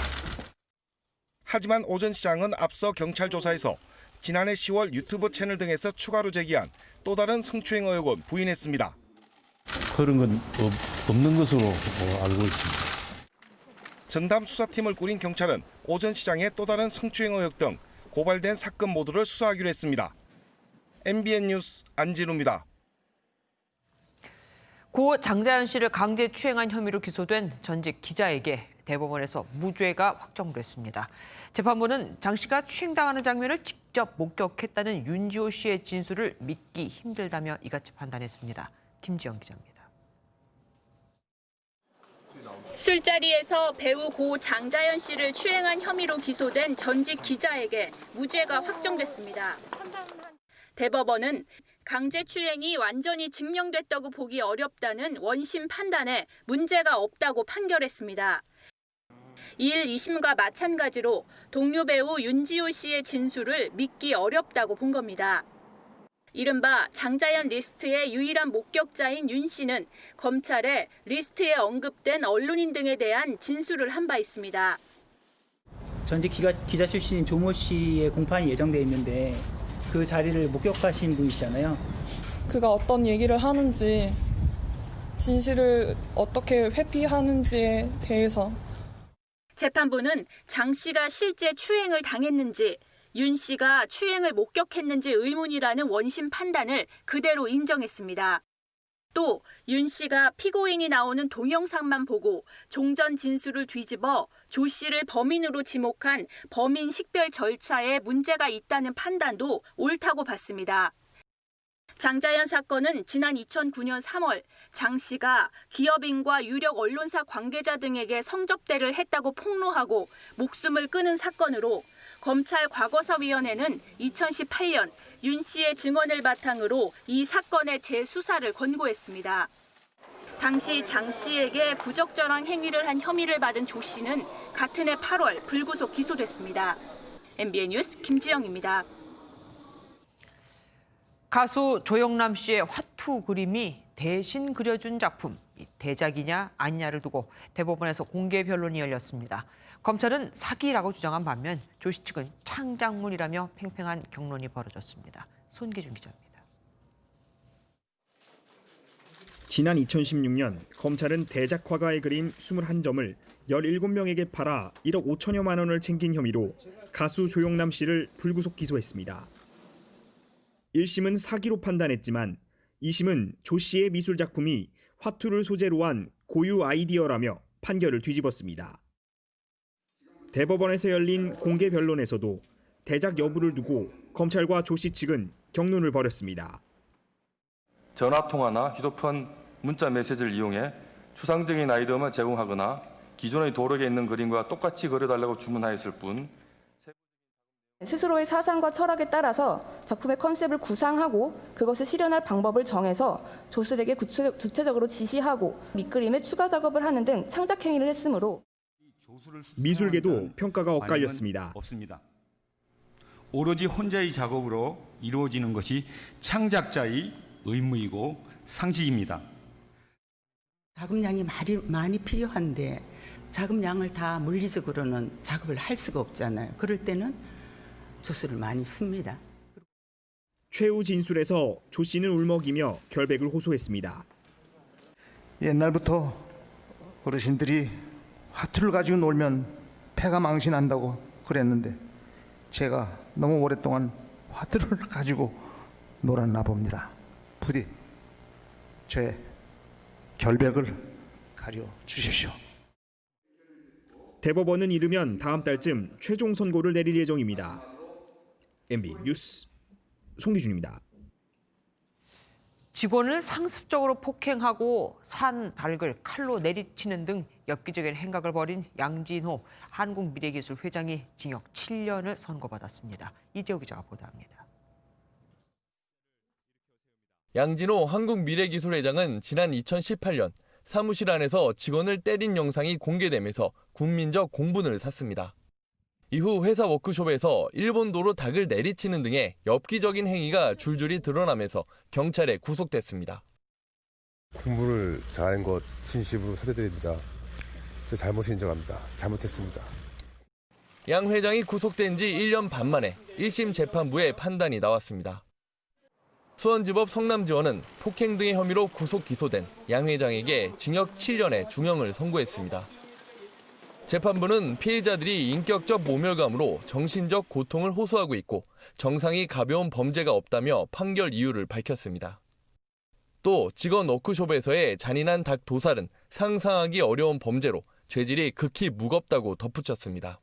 하지만 오 전 시장은 앞서 경찰 조사에서 지난해 10월 유튜브 채널 등에서 추가로 제기한 또 다른 성추행 의혹은 부인했습니다. 그런 건 없는 것으로 알고 있습니다. 전담 수사팀을 꾸린 경찰은 오 전 시장의 또 다른 성추행 의혹 등 고발된 사건 모두를 수사하기로 했습니다. MBN 뉴스 안진우입니다. 고 장자연 씨를 강제추행한 혐의로 기소된 전직 기자에게 대법원에서 무죄가 확정됐습니다. 재판부는 장 씨가 추행당하는 장면을 직접 목격했다는 윤지호 씨의 진술을 믿기 힘들다며 이같이 판단했습니다. 김지영 기자입니다. 술자리에서 배우 고 장자연 씨를 추행한 혐의로 기소된 전직 기자에게 무죄가 확정됐습니다. 대법원은 강제추행이 완전히 증명됐다고 보기 어렵다는 원심 판단에 문제가 없다고 판결했습니다. 이일 2심과 마찬가지로 동료 배우 윤지호 씨의 진술을 믿기 어렵다고 본 겁니다. 이른바 장자연 리스트의 유일한 목격자인 윤 씨는 검찰에 리스트에 언급된 언론인 등에 대한 진술을 한 바 있습니다. 전직 기자 출신인 조모 씨의 공판이 예정돼 있는데 그 자리를 목격하신 분이시잖아요. 그가 어떤 얘기를 하는지, 진실을 어떻게 회피하는지에 대해서. 재판부는 장 씨가 실제 추행을 당했는지, 윤 씨가 추행을 목격했는지 의문이라는 원심 판단을 그대로 인정했습니다. 또 윤 씨가 피고인이 나오는 동영상만 보고 종전 진술을 뒤집어 조 씨를 범인으로 지목한 범인 식별 절차에 문제가 있다는 판단도 옳다고 봤습니다. 장자연 사건은 지난 2009년 3월 장 씨가 기업인과 유력 언론사 관계자 등에게 성접대를 했다고 폭로하고 목숨을 끊은 사건으로 검찰 과거사위원회는 2018년 윤 씨의 증언을 바탕으로 이 사건의 재수사를 권고했습니다. 당시 장 씨에게 부적절한 행위를 한 혐의를 받은 조 씨는 같은 해 8월 불구속 기소됐습니다. MBN 뉴스 김지영입니다. 가수 조영남 씨의 화투 그림이 대신 그려준 작품, 대작이냐 아니냐를 두고 대법원에서 공개 변론이 열렸습니다. 검찰은 사기라고 주장한 반면 조 씨 측은 창작물이라며 팽팽한 격론이 벌어졌습니다. 손기준 기자입니다. 지난 2016년 검찰은 대작 화가의 그림 21점을 17명에게 팔아 1억 5천여만 원을 챙긴 혐의로 가수 조영남 씨를 불구속 기소했습니다. 1심은 사기로 판단했지만 2심은 조 씨의 미술 작품이 화투를 소재로 한 고유 아이디어라며 판결을 뒤집었습니다. 대법원에서 열린 공개 변론에서도 대작 여부를 두고 검찰과 조 씨 측은 격론을 벌였습니다. 전화통화나 휴대폰 문자 메시지를 이용해 추상적인 아이디어만 제공하거나 기존의 도록에 있는 그림과 똑같이 그려달라고 주문하였을 뿐 스스로의 사상과 철학에 따라서 작품의 컨셉을 구상하고 그것을 실현할 방법을 정해서 조술에게 구체적으로 지시하고 밑그림에 추가 작업을 하는 등 창작 행위를 했으므로 미술계도 평가가 엇갈렸습니다. 없습니다. 오로지 혼자의 작업으로 이루어지는 것이 창작자의 의무이고 상식입니다. 자금량이 많이 필요한데 자금량을 다 물리적으로는 작업을 할 수가 없잖아요. 그럴 때는 조술을 많이 씁니다. 최후 진술에서 조 씨는 울먹이며 결백을 호소했습니다. 옛날부터 어르신들이 화투를 가지고 놀면 패가 망신한다고 그랬는데 제가 너무 오랫동안 화투를 가지고 놀았나 봅니다. 부디 저의 결백을 가려 주십시오. 대법원은 이르면 다음 달쯤 최종 선고를 내릴 예정입니다. MB 뉴스 송기준입니다. 직원을 상습적으로 폭행하고 산 닭을 칼로 내리치는 등 엽기적인 행각을 벌인 양진호 한국미래기술 회장이 징역 7년을 선고받았습니다. 이재호 기자가 보도합니다. 양진호 한국미래기술 회장은 지난 2018년 사무실 안에서 직원을 때린 영상이 공개되면서 국민적 공분을 샀습니다. 이후 회사 워크숍에서 일본도로 닭을 내리치는 등의 엽기적인 행위가 줄줄이 드러나면서 경찰에 구속됐습니다. 공부를 잘한 것 진심으로 사죄드립니다. 제 잘못 인정합니다. 잘못했습니다. 양 회장이 구속된 지 1년 반 만에 1심 재판부의 판단이 나왔습니다. 수원지법 성남지원은 폭행 등의 혐의로 구속 기소된 양 회장에게 징역 7년의 중형을 선고했습니다. 재판부는 피해자들이 인격적 모멸감으로 정신적 고통을 호소하고 있고 정상이 가벼운 범죄가 없다며 판결 이유를 밝혔습니다. 또 직원 워크숍에서의 잔인한 닭 도살은 상상하기 어려운 범죄로 죄질이 극히 무겁다고 덧붙였습니다.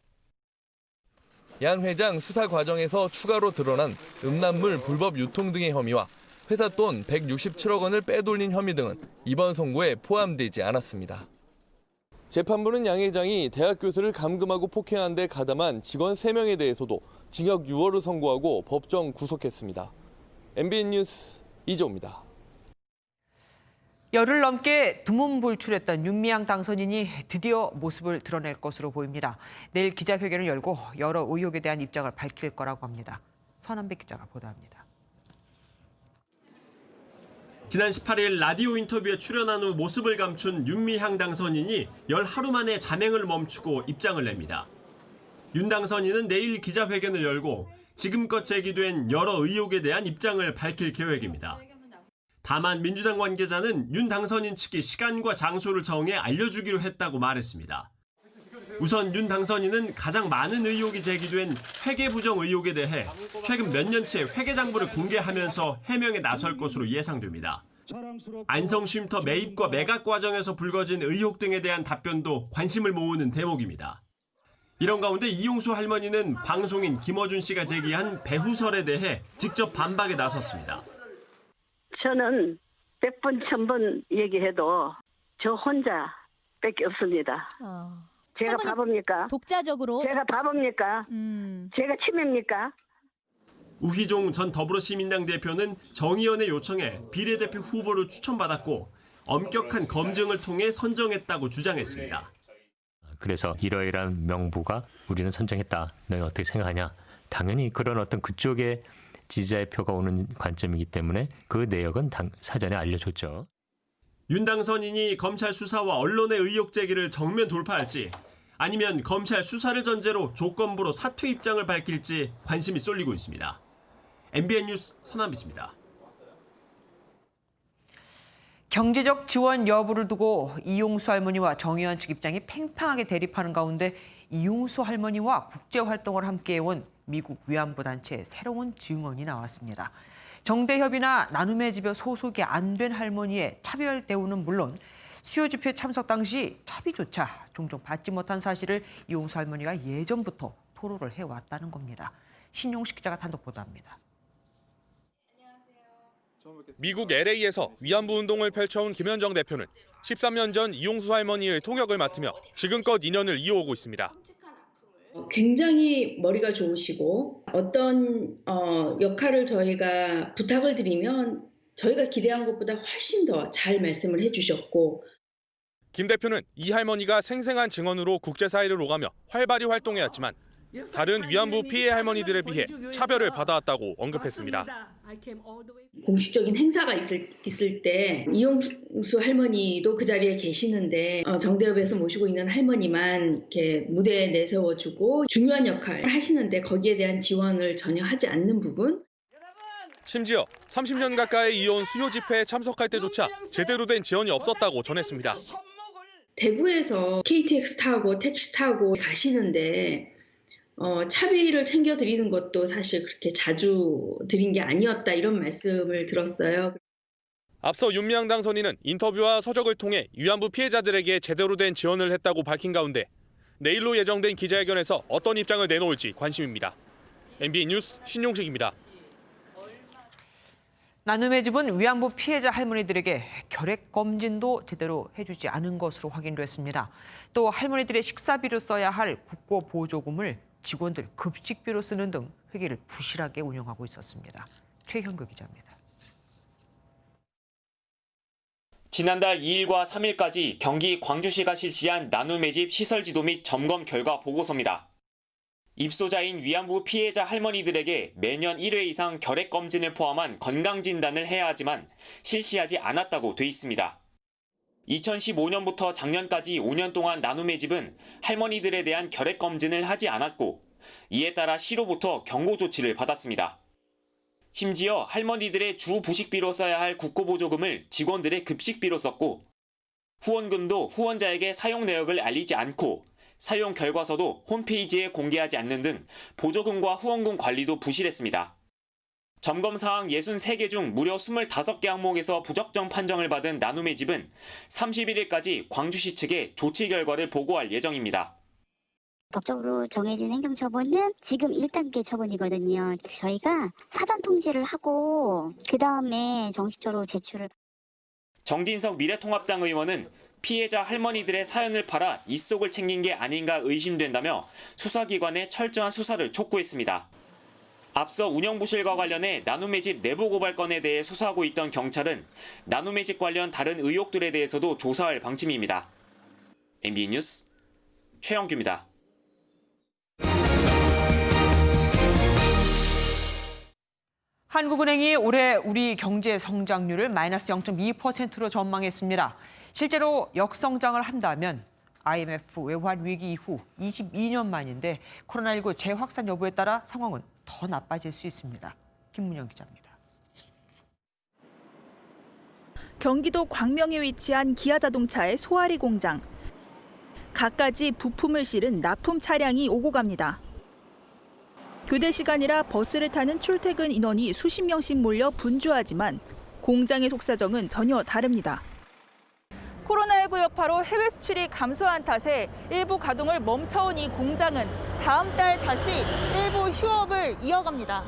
양 회장 수사 과정에서 추가로 드러난 음란물 불법 유통 등의 혐의와 회사 돈 167억 원을 빼돌린 혐의 등은 이번 선고에 포함되지 않았습니다. 재판부는 양 회장이 대학 교수를 감금하고 폭행한 데 가담한 직원 3명에 대해서도 징역 6월을 선고하고 법정 구속했습니다. MBN 뉴스 이재호입니다. 열흘 넘게 두문불출했던 윤미향 당선인이 드디어 모습을 드러낼 것으로 보입니다. 내일 기자회견을 열고 여러 의혹에 대한 입장을 밝힐 거라고 합니다. 선한배 기자가 보도합니다. 지난 18일 라디오 인터뷰에 출연한 후 모습을 감춘 윤미향 당선인이 열 하루 만에 자맹을 멈추고 입장을 냅니다. 윤 당선인은 내일 기자회견을 열고 지금껏 제기된 여러 의혹에 대한 입장을 밝힐 계획입니다. 다만 민주당 관계자는 윤 당선인 측이 시간과 장소를 정해 알려주기로 했다고 말했습니다. 우선 윤 당선인은 가장 많은 의혹이 제기된 회계 부정 의혹에 대해 최근 몇 년째 회계 장부를 공개하면서 해명에 나설 것으로 예상됩니다. 안성 쉼터 매입과 매각 과정에서 불거진 의혹 등에 대한 답변도 관심을 모으는 대목입니다. 이런 가운데 이용수 할머니는 방송인 김어준 씨가 제기한 배후설에 대해 직접 반박에 나섰습니다. 저는 100번, 1000번 얘기해도 저 혼자밖에 없습니다. 제가 바보입니까? 독자적으로. 제가 바보입니까? 제가 치매입니까? 우희종 전 더불어시민당 대표는 정의연의 요청에 비례대표 후보를 추천받았고 엄격한 검증을 통해 선정했다고 주장했습니다. 그래서 이러이러한 명부가 우리는 선정했다. 너는 어떻게 생각하냐? 당연히 그런 어떤 그쪽에 지지자의 표가 오는 관점이기 때문에 그 내역은 사전에 알려줬죠. 윤 당선인이 검찰 수사와 언론의 의혹 제기를 정면 돌파할지 아니면 검찰 수사를 전제로 조건부로 사퇴 입장을 밝힐지 관심이 쏠리고 있습니다. MBN 뉴스 선한빛입니다. 경제적 지원 여부를 두고 이용수 할머니와 정의연 측 입장이 팽팽하게 대립하는 가운데 이용수 할머니와 국제활동을 함께해온 미국 위안부 단체의 새로운 증언이 나왔습니다. 정대협이나 나눔의 집에 소속이 안 된 할머니의 차별 대우는 물론 수요 집회 참석 당시 차비조차 종종 받지 못한 사실을 이용수 할머니가 예전부터 토로를 해왔다는 겁니다. 신용식 기자가 단독 보도합니다. 미국 LA에서 위안부 운동을 펼쳐온 김현정 대표는 13년 전 이용수 할머니의 통역을 맡으며 지금껏 인연을 이어오고 있습니다. 굉장히 머리가 좋으시고 어떤 역할을 저희가 부탁을 드리면 저희가 기대한 것보다 훨씬 더 잘 말씀을 해주셨고 김 대표는 이 할머니가 생생한 증언으로 국제사회를 오가며 활발히 활동해왔지만 다른 위안부 피해 할머니들에 비해 차별을 받아왔다고 언급했습니다. 공식적인 행사가 있을 때 이용수 할머니도 그 자리에 계시는데 정대협에서 모시고 있는 할머니만 이렇게 무대에 내세워주고 중요한 역할을 하시는데 거기에 대한 지원을 전혀 하지 않는 부분. 심지어 30년 가까이 이어온 수요 집회에 참석할 때조차 제대로 된 지원이 없었다고 전했습니다. 대구에서 KTX 타고 택시 타고 가시는데 차비를 챙겨드리는 것도 사실 그렇게 자주 드린 게 아니었다 이런 말씀을 들었어요. 앞서 윤미향 당선인은 인터뷰와 서적을 통해 위안부 피해자들에게 제대로 된 지원을 했다고 밝힌 가운데 내일로 예정된 기자회견에서 어떤 입장을 내놓을지 관심입니다. MBN 뉴스 신용식입니다. 나눔의 집은 위안부 피해자 할머니들에게 결핵 검진도 제대로 해주지 않은 것으로 확인됐습니다. 또 할머니들의 식사비로 써야 할 국고 보조금을 직원들 급식비로 쓰는 등 회계를 부실하게 운영하고 있었습니다. 최현규 기자입니다. 지난달 2일과 3일까지 경기 광주시가 실시한 나눔의 집 시설지도 및 점검 결과 보고서입니다. 입소자인 위안부 피해자 할머니들에게 매년 1회 이상 결핵 검진을 포함한 건강진단을 해야 하지만 실시하지 않았다고 돼 있습니다. 2015년부터 작년까지 5년 동안 나눔의 집은 할머니들에 대한 결핵 검진을 하지 않았고 이에 따라 시로부터 경고 조치를 받았습니다. 심지어 할머니들의 주 부식비로 써야 할 국고보조금을 직원들의 급식비로 썼고 후원금도 후원자에게 사용 내역을 알리지 않고 사용 결과서도 홈페이지에 공개하지 않는 등 보조금과 후원금 관리도 부실했습니다. 점검 사항 63개 중 무려 25개 항목에서 부적정 판정을 받은 나눔의 집은 31일까지 광주시 측에 조치 결과를 보고할 예정입니다. 법적으로 정해진 행정처분은 지금 1단계 처분이거든요. 저희가 사전 통지를 하고 그다음에 정식적으로 제출을. 정진석 미래통합당 의원은 피해자 할머니들의 사연을 팔아 입속을 챙긴 게 아닌가 의심된다며 수사기관에 철저한 수사를 촉구했습니다. 앞서 운영부실과 관련해 나눔의 집 내부 고발 건에 대해 수사하고 있던 경찰은 나눔의 집 관련 다른 의혹들에 대해서도 조사할 방침입니다. MBN 뉴스 최영규입니다. 한국은행이 올해 우리 경제 성장률을 마이너스 0.2%로 전망했습니다. 실제로 역성장을 한다면 IMF 외환 위기 이후 22년 만인데 코로나19 재확산 여부에 따라 상황은 더 나빠질 수 있습니다. 김문영 기자입니다. 경기도 광명에 위치한 기아자동차의 소아리 공장. 갖가지 부품을 실은 납품 차량이 오고 갑니다. 교대 시간이라 버스를 타는 출퇴근 인원이 수십 명씩 몰려 분주하지만 공장의 속사정은 전혀 다릅니다. 코로나19 여파로 해외 수출이 감소한 탓에 일부 가동을 멈춰온 이 공장은 다음 달 다시 일부 휴업을 이어갑니다.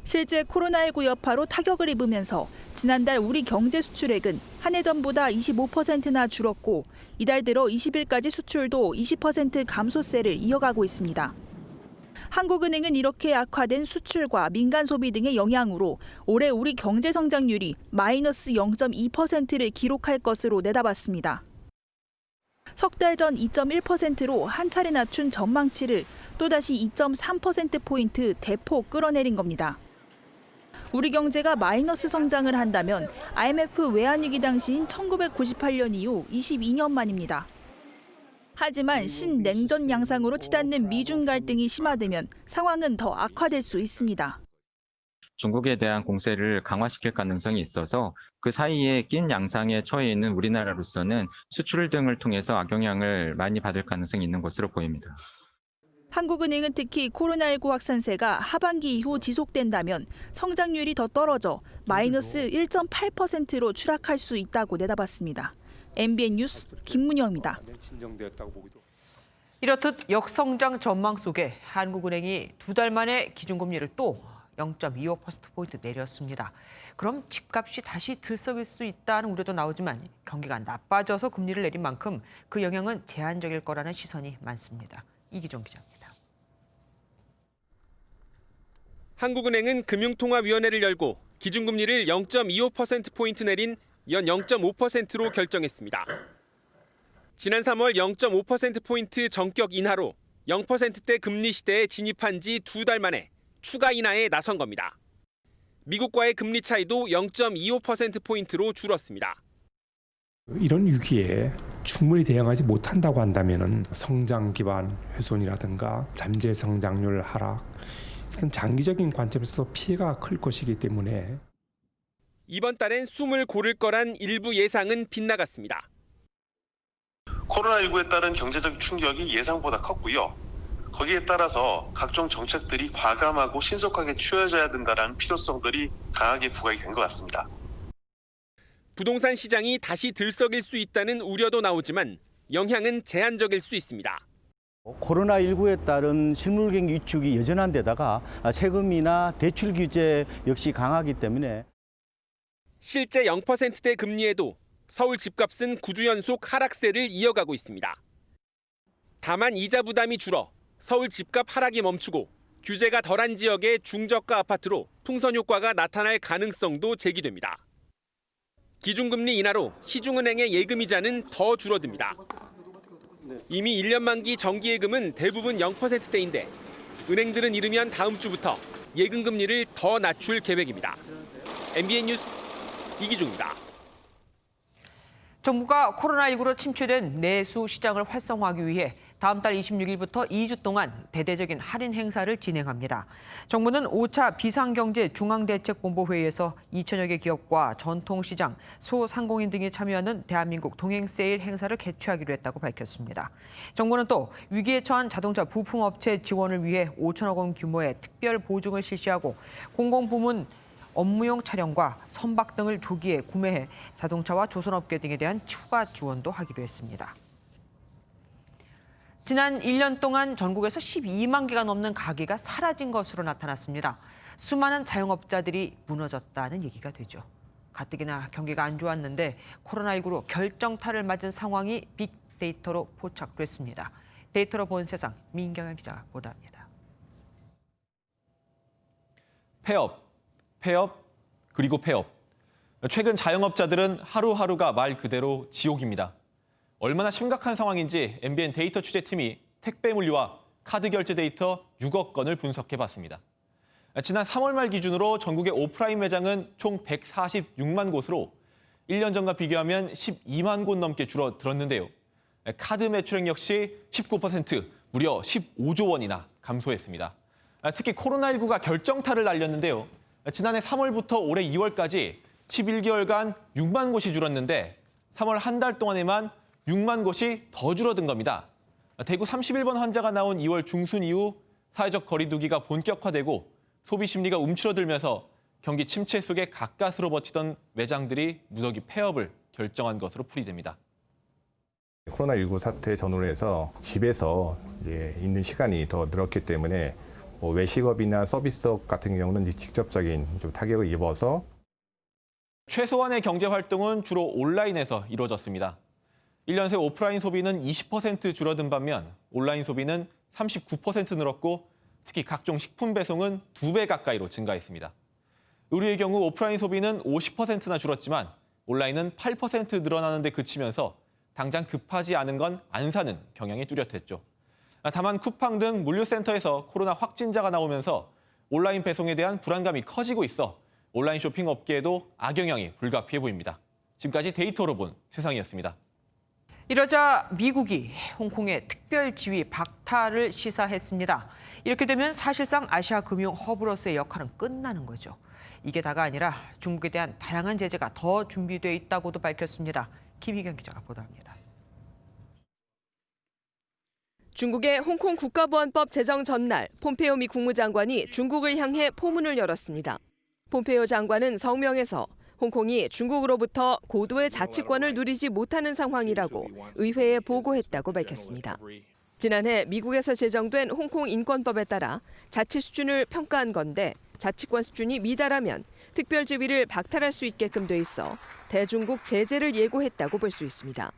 실제 코로나19 여파로 타격을 입으면서 지난달 우리 경제 수출액은 한 해 전보다 25%나 줄었고 이달 들어 20일까지 수출도 20% 감소세를 이어가고 있습니다. 한국은행은 이렇게 악화된 수출과 민간 소비 등의 영향으로 올해 우리 경제 성장률이 마이너스 0.2%를 기록할 것으로 내다봤습니다. 석 달 전 2.1%로 한 차례 낮춘 전망치를 또다시 2.3%포인트 대폭 끌어내린 겁니다. 우리 경제가 마이너스 성장을 한다면 IMF 외환위기 당시인 1998년 이후 22년 만입니다. 하지만 신냉전 양상으로 치닫는 미중 갈등이 심화되면 상황은 더 악화될 수 있습니다. 중국에 대한 공세를 강화시킬 가능성이 있어서 그 사이에 낀 양상에 처해 있는 우리나라로서는 수출 등을 통해서 악영향을 많이 받을 가능성이 있는 것으로 보입니다. 한국은행은 특히 코로나19 확산세가 하반기 이후 지속된다면 성장률이 더 떨어져 마이너스 1.8%로 추락할 수 있다고 내다봤습니다. MBN 뉴스 김문영입니다. 이렇듯 역성장 전망 속에 한국은행이 2달 만에 기준금리를 또 0.25%포인트 내렸습니다. 그럼 집값이 다시 들썩일 수 있다는 우려도 나오지만 경기가 나빠져서 금리를 내린 만큼 그 영향은 제한적일 거라는 시선이 많습니다. 이기종 기자입니다. 한국은행은 금융통화위원회를 열고 기준금리를 0.25%포인트 내린 연 0.5%로 결정했습니다. 지난 3월 0.5%포인트 전격 인하로 0%대 금리 시대에 진입한 지 2달 만에 추가 인하에 나선 겁니다. 미국과의 금리 차이도 0.25%포인트로 줄었습니다. 이런 위기에 충분히 대응하지 못한다고 한다면 성장 기반 훼손이라든가 잠재 성장률 하락, 이런 장기적인 관점에서도 피해가 클 것이기 때문에 이번 달엔 숨을 고를 거란 일부 예상은 빗나갔습니다. 코로나19에 따른 경제적 충격이 예상보다 컸고요. 거기에 따라서 각종 정책들이 과감하고 신속하게 취해져야 된다는 필요성들이 강하게 부각이 된 것 같습니다. 부동산 시장이 다시 들썩일 수 있다는 우려도 나오지만 영향은 제한적일 수 있습니다. 코로나19에 따른 실물 경기 위축이 여전한 데다가 세금이나 대출 규제 역시 강하기 때문에 실제 0%대 금리에도 서울 집값은 9주 연속 하락세를 이어가고 있습니다. 다만 이자 부담이 줄어 서울 집값 하락이 멈추고 규제가 덜한 지역의 중저가 아파트로 풍선 효과가 나타날 가능성도 제기됩니다. 기준금리 인하로 시중은행의 예금이자는 더 줄어듭니다. 이미 1년 만기 정기예금은 대부분 0%대인데 은행들은 이르면 다음 주부터 예금금리를 더 낮출 계획입니다. MBN 뉴스 이기중입니다. 정부가 코로나19로 침체된 내수 시장을 활성화하기 위해 다음 달 26일부터 2주 동안 대대적인 할인 행사를 진행합니다. 정부는 5차 비상경제 중앙대책본부 회의에서 2천여 개 기업과 전통시장, 소상공인 등이 참여하는 대한민국 동행세일 행사를 개최하기로 했다고 밝혔습니다. 정부는 또 위기에 처한 자동차 부품업체 지원을 위해 5천억 원 규모의 특별 보증을 실시하고 공공부문 업무용 차량과 선박 등을 조기에 구매해 자동차와 조선업계 등에 대한 추가 지원도 하기로 했습니다. 지난 1년 동안 전국에서 12만 개가 넘는 가게가 사라진 것으로 나타났습니다. 수많은 자영업자들이 무너졌다는 얘기가 되죠. 가뜩이나 경기가 안 좋았는데 코로나19로 결정타를 맞은 상황이 빅데이터로 포착됐습니다. 데이터로 본 세상, 민경현 기자가 보도합니다. 폐업, 그리고 폐업. 최근 자영업자들은 하루하루가 말 그대로 지옥입니다. 얼마나 심각한 상황인지 MBN 데이터 취재팀이 택배 물류와 카드 결제 데이터 6억 건을 분석해봤습니다. 지난 3월 말 기준으로 전국의 오프라인 매장은 총 146만 곳으로 1년 전과 비교하면 12만 곳 넘게 줄어들었는데요. 카드 매출액 역시 19%, 무려 15조 원이나 감소했습니다. 특히 코로나19가 결정타를 날렸는데요. 지난해 3월부터 올해 2월까지 11개월간 6만 곳이 줄었는데 3월 한 달 동안에만 6만 곳이 더 줄어든 겁니다. 대구 31번 환자가 나온 2월 중순 이후 사회적 거리두기가 본격화되고 소비 심리가 움츠러들면서 경기 침체 속에 가까스로 버티던 매장들이 무더기 폐업을 결정한 것으로 풀이됩니다. 코로나19 사태 전후로 해서 집에서 이제 있는 시간이 더 늘었기 때문에 외식업이나 서비스업 같은 경우는 직접적인 좀 타격을 입어서 최소한의 경제 활동은 주로 온라인에서 이루어졌습니다. 1년 새 오프라인 소비는 20% 줄어든 반면 온라인 소비는 39% 늘었고 특히 각종 식품 배송은 2배 가까이로 증가했습니다. 의류의 경우 오프라인 소비는 50%나 줄었지만 온라인은 8% 늘어나는 데 그치면서 당장 급하지 않은 건 안 사는 경향이 뚜렷했죠. 다만 쿠팡 등 물류센터에서 코로나 확진자가 나오면서 온라인 배송에 대한 불안감이 커지고 있어 온라인 쇼핑 업계에도 악영향이 불가피해 보입니다. 지금까지 데이터로 본 세상이었습니다. 이러자 미국이 홍콩의 특별 지위 박탈을 시사했습니다. 이렇게 되면 사실상 아시아 금융 허브로서의 역할은 끝나는 거죠. 이게 다가 아니라 중국에 대한 다양한 제재가 더 준비돼 있다고도 밝혔습니다. 김희경 기자가 보도합니다. 중국의 홍콩 국가보안법 제정 전날 폼페오 미 국무장관이 중국을 향해 포문을 열었습니다. 폼페오 장관은 성명에서 홍콩이 중국으로부터 고도의 자치권을 누리지 못하는 상황이라고 의회에 보고했다고 밝혔습니다. 지난해 미국에서 제정된 홍콩 인권법에 따라 자치 수준을 평가한 건데 자치권 수준이 미달하면 특별 지위를 박탈할 수 있게끔 돼 있어 대중국 제재를 예고했다고 볼 수 있습니다.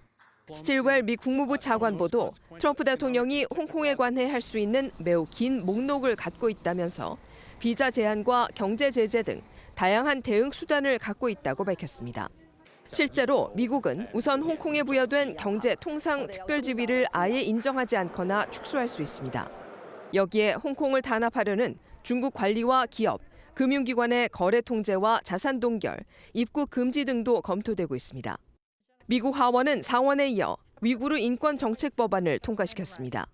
스틸웰 미 국무부 차관보도 트럼프 대통령이 홍콩에 관해 할 수 있는 매우 긴 목록을 갖고 있다면서 비자 제한과 경제 제재 등 다양한 대응 수단을 갖고 있다고 밝혔습니다. 실제로 미국은 우선 홍콩에 부여된 경제 통상 특별 지위를 아예 인정하지 않거나 축소할 수 있습니다. 여기에 홍콩을 단합하려는 중국 관리와 기업, 금융기관의 거래 통제와 자산 동결, 입국 금지 등도 검토되고 있습니다. 미국 하원은 상원에 이어 위구르 인권 정책 법안을 통과시켰습니다.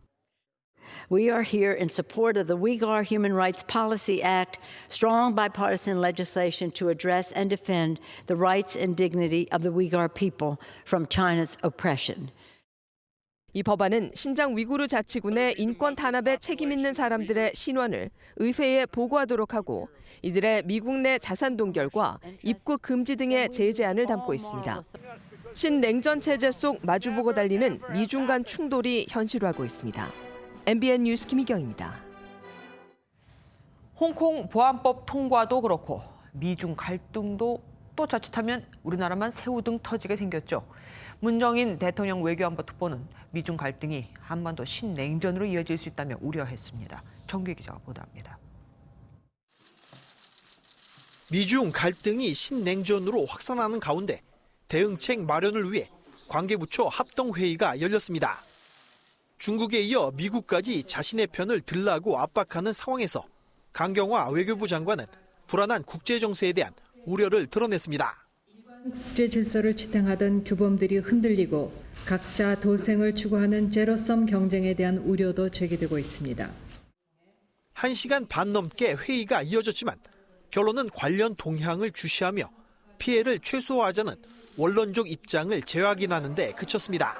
We are here in support of the Uyghur Human Rights Policy Act, strong bipartisan legislation to address and defend the rights and dignity of the Uyghur people from China's oppression. 이 법안은 신장 위구르 자치군의 인권 탄압에 책임 있는 사람들의 신원을 의회에 보고하도록 하고 이들의 미국 내 자산 동결과 입국 금지 등의 제재안을 담고 있습니다. 신냉전 체제 속 마주보고 달리는 미중 간 충돌이 현실화하고 있습니다. MBN 뉴스 김희경입니다. 홍콩 보안법 통과도 그렇고 미중 갈등도 또 자칫하면 우리나라만 새우등 터지게 생겼죠. 문정인 대통령 외교안보 특보는 미중 갈등이 한반도 신냉전으로 이어질 수 있다며 우려했습니다. 정규 기자가 보도합니다. 미중 갈등이 신냉전으로 확산하는 가운데 대응책 마련을 위해 관계부처 합동회의가 열렸습니다. 중국에 이어 미국까지 자신의 편을 들라고 압박하는 상황에서 강경화 외교부 장관은 불안한 국제 정세에 대한 우려를 드러냈습니다. 국제 질서를 지탱하던 규범들이 흔들리고 각자 도생을 추구하는 제로섬 경쟁에 대한 우려도 제기되고 있습니다. 1시간 반 넘게 회의가 이어졌지만 결론은 관련 동향을 주시하며 피해를 최소화하자는 원론적 입장을 재확인하는 데 그쳤습니다.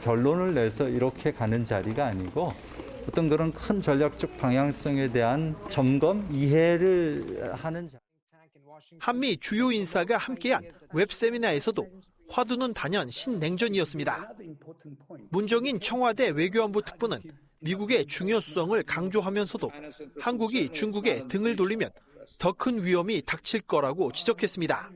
결론을 내서 이렇게 가는 자리가 아니고 어떤 그런 큰 전략적 방향성에 대한 점검, 이해를 하는 자리. 한미 주요 인사가 함께한 웹세미나에서도 화두는 단연 신냉전이었습니다. 문정인 청와대 외교안보 특보는 미국의 중요성을 강조하면서도 한국이 중국에 등을 돌리면 더 큰 위험이 닥칠 거라고 지적했습니다.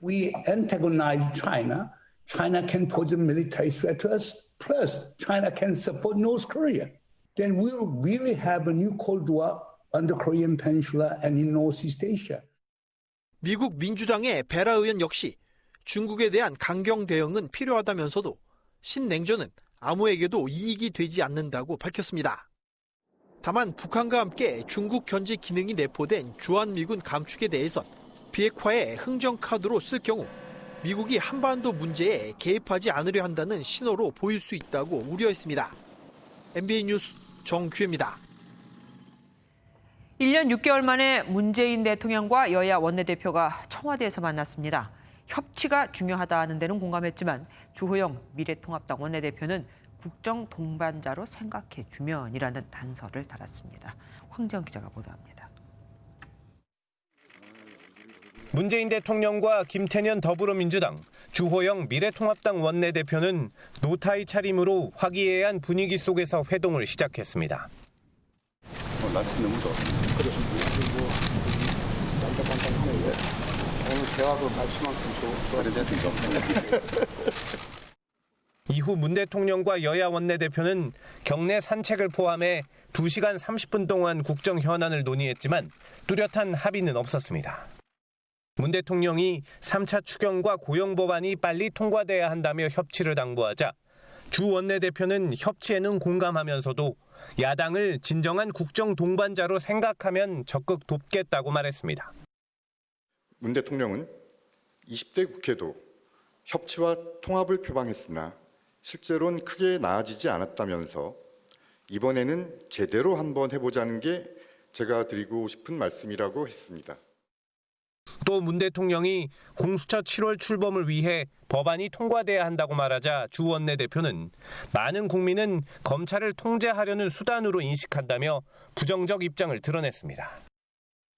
We antagonize China. China can pose a military threat to us. Plus, China can support North Korea. Then we'll really have a new Cold War on the Korean Peninsula and in Northeast Asia. 미국 민주당의 베라 의원 역시 중국에 대한 강경 대응은 필요하다면서도 신냉전은 아무에게도 이익이 되지 않는다고 밝혔습니다. 다만 북한과 함께 중국 견제 기능이 내포된 주한미군 감축에 대해선 비핵화의 흥정카드로 쓸 경우 미국이 한반도 문제에 개입하지 않으려 한다는 신호로 보일 수 있다고 우려했습니다. MBN 뉴스 정규혜입니다. 1년 6개월 만에 문재인 대통령과 여야 원내대표가 청와대에서 만났습니다. 협치가 중요하다는 데는 공감했지만 주호영 미래통합당 원내대표는 국정 동반자로 생각해주면이라는 단서를 달았습니다. 황지영 기자가 보도합니다. 문재인 대통령과 김태년 더불어민주당, 주호영 미래통합당 원내대표는 노타이 차림으로 화기애애한 분위기 속에서 회동을 시작했습니다. 날씨 너무 좋습니다. 그래서 뭐 깜짝깜짝하는데 오늘 대화도 날씨만큼 좋아졌습니다. 이후 문 대통령과 여야 원내대표는 경내 산책을 포함해 2시간 30분 동안 국정 현안을 논의했지만 뚜렷한 합의는 없었습니다. 문 대통령이 3차 추경과 고용 법안이 빨리 통과돼야 한다며 협치를 당부하자 주 원내대표는 협치에는 공감하면서도 야당을 진정한 국정 동반자로 생각하면 적극 돕겠다고 말했습니다. 문 대통령은 20대 국회도 협치와 통합을 표방했으나 실제로는 크게 나아지지 않았다면서 이번에는 제대로 한번 해보자는 게 제가 드리고 싶은 말씀이라고 했습니다. 또 문 대통령이 공수처 7월 출범을 위해 법안이 통과돼야 한다고 말하자 주 원내대표는 많은 국민은 검찰을 통제하려는 수단으로 인식한다며 부정적 입장을 드러냈습니다.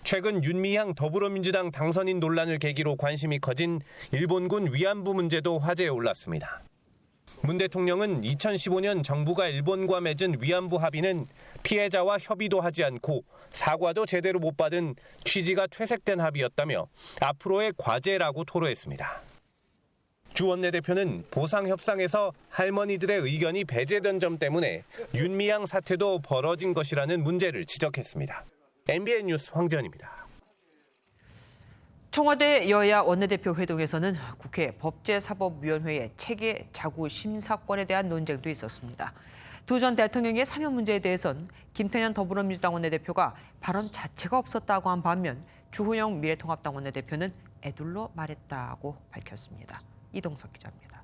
최근 윤미향 더불어민주당 당선인 논란을 계기로 관심이 커진 일본군 위안부 문제도 화제에 올랐습니다. 문 대통령은 2015년 정부가 일본과 맺은 위안부 합의는 피해자와 협의도 하지 않고 사과도 제대로 못 받은 취지가 퇴색된 합의였다며 앞으로의 과제라고 토로했습니다. 주 원내대표는 보상협상에서 할머니들의 의견이 배제된 점 때문에 윤미향 사태도 벌어진 것이라는 문제를 지적했습니다. MBN 뉴스 황지연입니다. 청와대 여야 원내대표 회동에서는 국회 법제사법위원회의 체계 자구 심사권에 대한 논쟁도 있었습니다. 두 전 대통령의 사면 문제에 대해선 김태년 더불어민주당 원내대표가 발언 자체가 없었다고 한 반면 주호영 미래통합당 원내대표는 애둘러 말했다고 밝혔습니다. 이동석 기자입니다.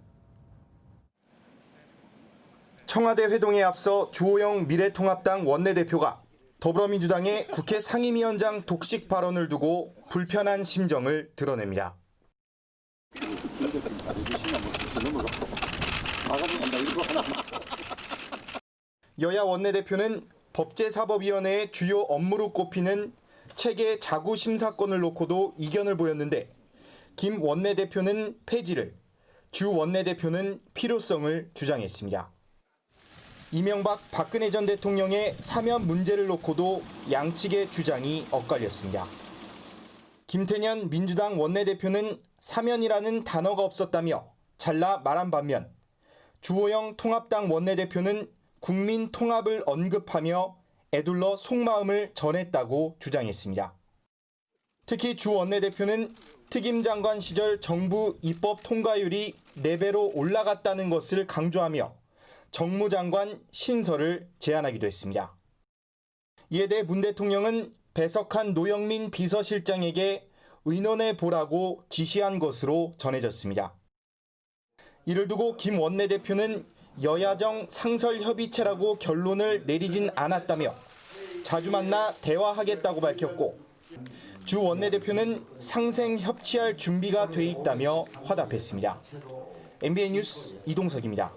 청와대 회동에 앞서 주호영 미래통합당 원내대표가 더불어민주당의 국회 상임위원장 독식 발언을 두고 불편한 심정을 드러냅니다. 여야 원내대표는 법제사법위원회의 주요 업무로 꼽히는 체계 자구 심사권을 놓고도 이견을 보였는데 김 원내대표는 폐지를, 주 원내대표는 필요성을 주장했습니다. 이명박 박근혜 전 대통령의 사면 문제를 놓고도 양측의 주장이 엇갈렸습니다. 김태년 민주당 원내대표는 사면이라는 단어가 없었다며 잘라 말한 반면 주호영 통합당 원내대표는 국민 통합을 언급하며 애둘러 속마음을 전했다고 주장했습니다. 특히 주 원내대표는 특임 장관 시절 정부 입법 통과율이 4배로 올라갔다는 것을 강조하며 정무장관 신설을 제안하기도 했습니다. 이에 대해 문 대통령은 배석한 노영민 비서실장에게 의논해 보라고 지시한 것으로 전해졌습니다. 이를 두고 김 원내대표는 여야정 상설협의체라고 결론을 내리진 않았다며 자주 만나 대화하겠다고 밝혔고 주 원내대표는 상생 협치할 준비가 돼 있다며 화답했습니다. MBN 뉴스 이동석입니다.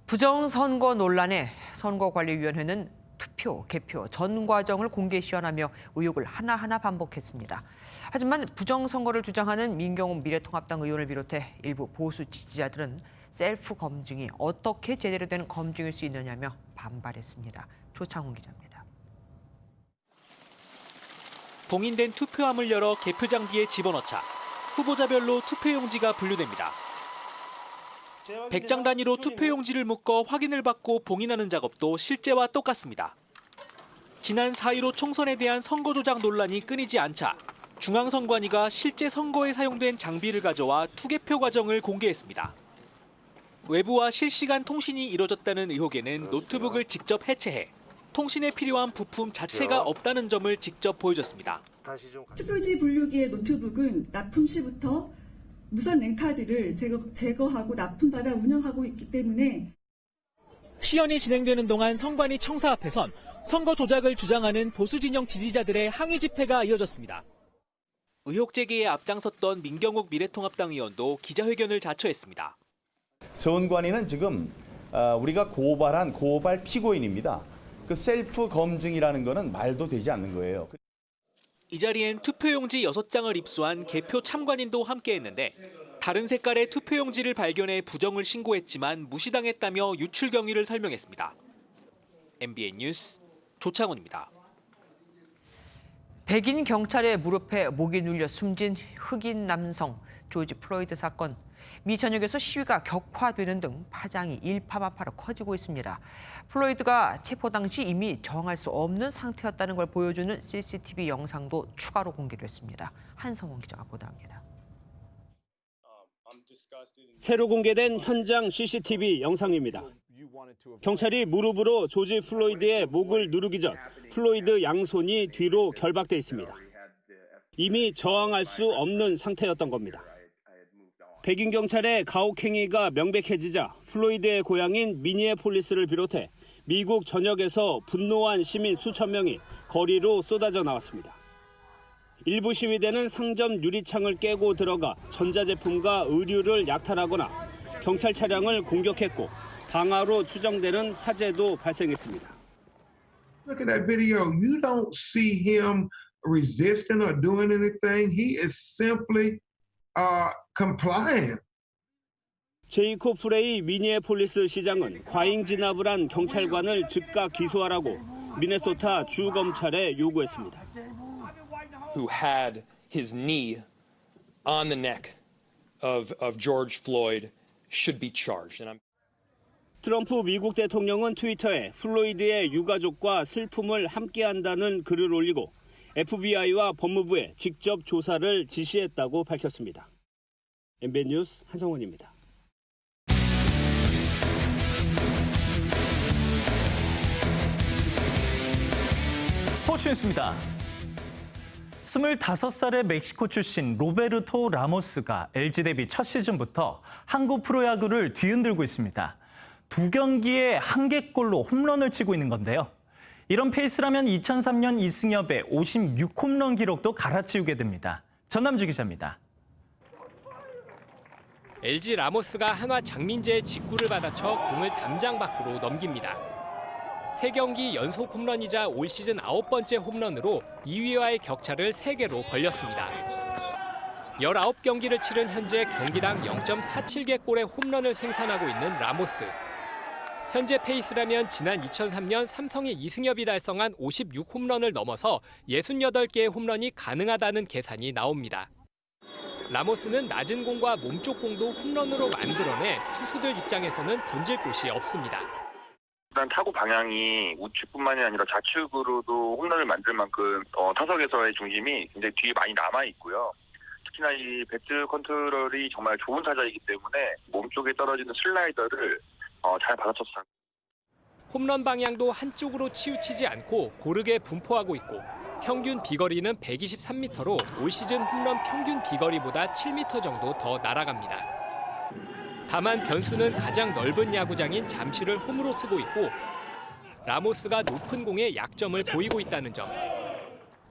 부정선거 논란에 선거관리위원회는 투표, 개표 전 과정을 공개 시연하며 의혹을 하나하나 반복했습니다. 하지만 부정선거를 주장하는 민경훈 미래통합당 의원을 비롯해 일부 보수 지지자들은 셀프 검증이 어떻게 제대로 된 검증일 수 있느냐며 반발했습니다. 조창훈 기자입니다. 봉인된 투표함을 열어 개표 장비에 집어넣자 후보자별로 투표용지가 분류됩니다. 100장 단위로 투표용지를 묶어 확인을 받고 봉인하는 작업도 실제와 똑같습니다. 지난 4.15 총선에 대한 선거 조작 논란이 끊이지 않자 중앙선관위가 실제 선거에 사용된 장비를 가져와 투개표 과정을 공개했습니다. 외부와 실시간 통신이 이뤄졌다는 의혹에는 노트북을 직접 해체해 통신에 필요한 부품 자체가 없다는 점을 직접 보여줬습니다. 투표지 분류기의 노트북은 납품 시부터 무선 랜카드를 제거하고 납품받아 운영하고 있기 때문에 시연이 진행되는 동안 선관위 청사 앞에선 선거 조작을 주장하는 보수 진영 지지자들의 항의 집회가 이어졌습니다. 의혹 제기에 앞장섰던 민경욱 미래통합당 의원도 기자회견을 자처했습니다. 선관위는 지금 우리가 고발한 고발 피고인입니다. 그 셀프 검증이라는 거는 말도 되지 않는 거예요. 이 자리엔 투표용지 6장을 입수한 개표 참관인도 함께했는데 다른 색깔의 투표용지를 발견해 부정을 신고했지만 무시당했다며 유출 경위를 설명했습니다. MBN 뉴스 조창훈입니다. 백인 경찰의 무릎에 목이 눌려 숨진 흑인 남성 조지 플로이드 사건. 미 전역에서 시위가 격화되는 등 파장이 일파만파로 커지고 있습니다. 플로이드가 체포 당시 이미 정할 수 없는 상태였다는 걸 보여주는 CCTV 영상도 추가로 공개됐습니다. 한성원 기자가 보도합니다. 새로 공개된 현장 CCTV 영상입니다. 경찰이 무릎으로 조지 플로이드의 목을 누르기 전 플로이드 양손이 뒤로 결박돼 있습니다. 이미 저항할 수 없는 상태였던 겁니다. 백인 경찰의 가혹행위가 명백해지자 플로이드의 고향인 미니애폴리스를 비롯해 미국 전역에서 분노한 시민 수천 명이 거리로 쏟아져 나왔습니다. 일부 시위대는 상점 유리창을 깨고 들어가 전자제품과 의류를 약탈하거나 경찰 차량을 공격했고 방화로 추정되는 화재도 발생했습니다. Look at that video. You don't see him resisting or doing anything. He is simply compliant. 제이콥 프레이 미니애폴리스 시장은 과잉 진압을 한 경찰관을 즉각 기소하라고 미네소타 주 검찰에 요구했습니다. Who had his knee on the neck of George Floyd should be charged. 트럼프 미국 대통령은 트위터에 플로이드의 유가족과 슬픔을 함께한다는 글을 올리고 FBI와 법무부에 직접 조사를 지시했다고 밝혔습니다. MBN 뉴스 한성원입니다. 스포츠 뉴스입니다. 25살의 멕시코 출신 로베르토 라모스가 LG 데뷔 첫 시즌부터 한국 프로야구를 뒤흔들고 있습니다. 2경기에 1개골로 홈런을 치고 있는 건데요. 이런 페이스라면 2003년 이승엽의 56홈런 기록도 갈아치우게 됩니다. 전남주 기자입니다. LG 라모스가 한화 장민재의 직구를 받아쳐 공을 담장 밖으로 넘깁니다. 3경기 연속 홈런이자 올 시즌 9번째 홈런으로 2위와의 격차를 3개로 벌렸습니다. 19경기를 치른 현재 경기당 0.47개 골의 홈런을 생산하고 있는 라모스. 현재 페이스라면 지난 2003년 삼성의 이승엽이 달성한 56홈런을 넘어서 68개의 홈런이 가능하다는 계산이 나옵니다. 라모스는 낮은 공과 몸쪽 공도 홈런으로 만들어내 투수들 입장에서는 던질 곳이 없습니다. 일단 타구 방향이 우측뿐만이 아니라 좌측으로도 홈런을 만들 만큼 타석에서의 중심이 굉장히 뒤에 많이 남아 있고요. 특히나 이 배트 컨트롤이 정말 좋은 타자이기 때문에 몸쪽에 떨어지는 슬라이더를 잘 받아쳤어요. 홈런 방향도 한쪽으로 치우치지 않고 고르게 분포하고 있고 평균 비거리는 123m로 올 시즌 홈런 평균 비거리보다 7m 정도 더 날아갑니다. 다만 변수는 가장 넓은 야구장인 잠실을 홈으로 쓰고 있고 라모스가 높은 공에 약점을 보이고 있다는 점.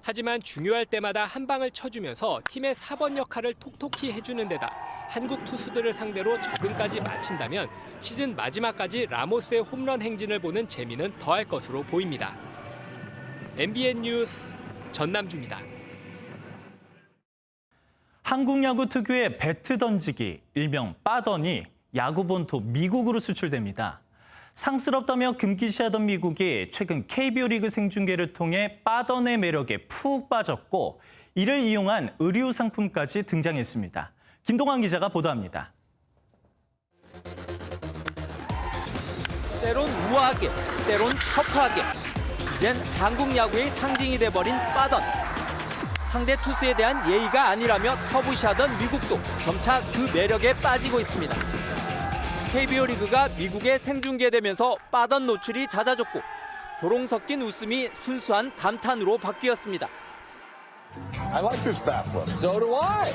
하지만 중요할 때마다 한 방을 쳐주면서 팀의 4번 역할을 톡톡히 해주는 데다 한국 투수들을 상대로 적응까지 마친다면 시즌 마지막까지 라모스의 홈런 행진을 보는 재미는 더할 것으로 보입니다. MBN 뉴스 전남주입니다. 한국 야구 특유의 배트 던지기, 일명 빠던이 야구 본토 미국으로 수출됩니다. 상스럽다며 금기시하던 미국이 최근 KBO 리그 생중계를 통해 빠던의 매력에 푹 빠졌고 이를 이용한 의류 상품까지 등장했습니다. 김동환 기자가 보도합니다. 때론 우아하게, 때론 터프하게. 이젠 한국 야구의 상징이 돼버린 빠던. 상대 투수에 대한 예의가 아니라며 터부시하던 미국도 점차 그 매력에 빠지고 있습니다. KBO 리그가 미국에 생중계되면서 빠던 노출이 잦아졌고 조롱 섞인 웃음이 순수한 감탄으로 바뀌었습니다. I like this bat flip. So do I.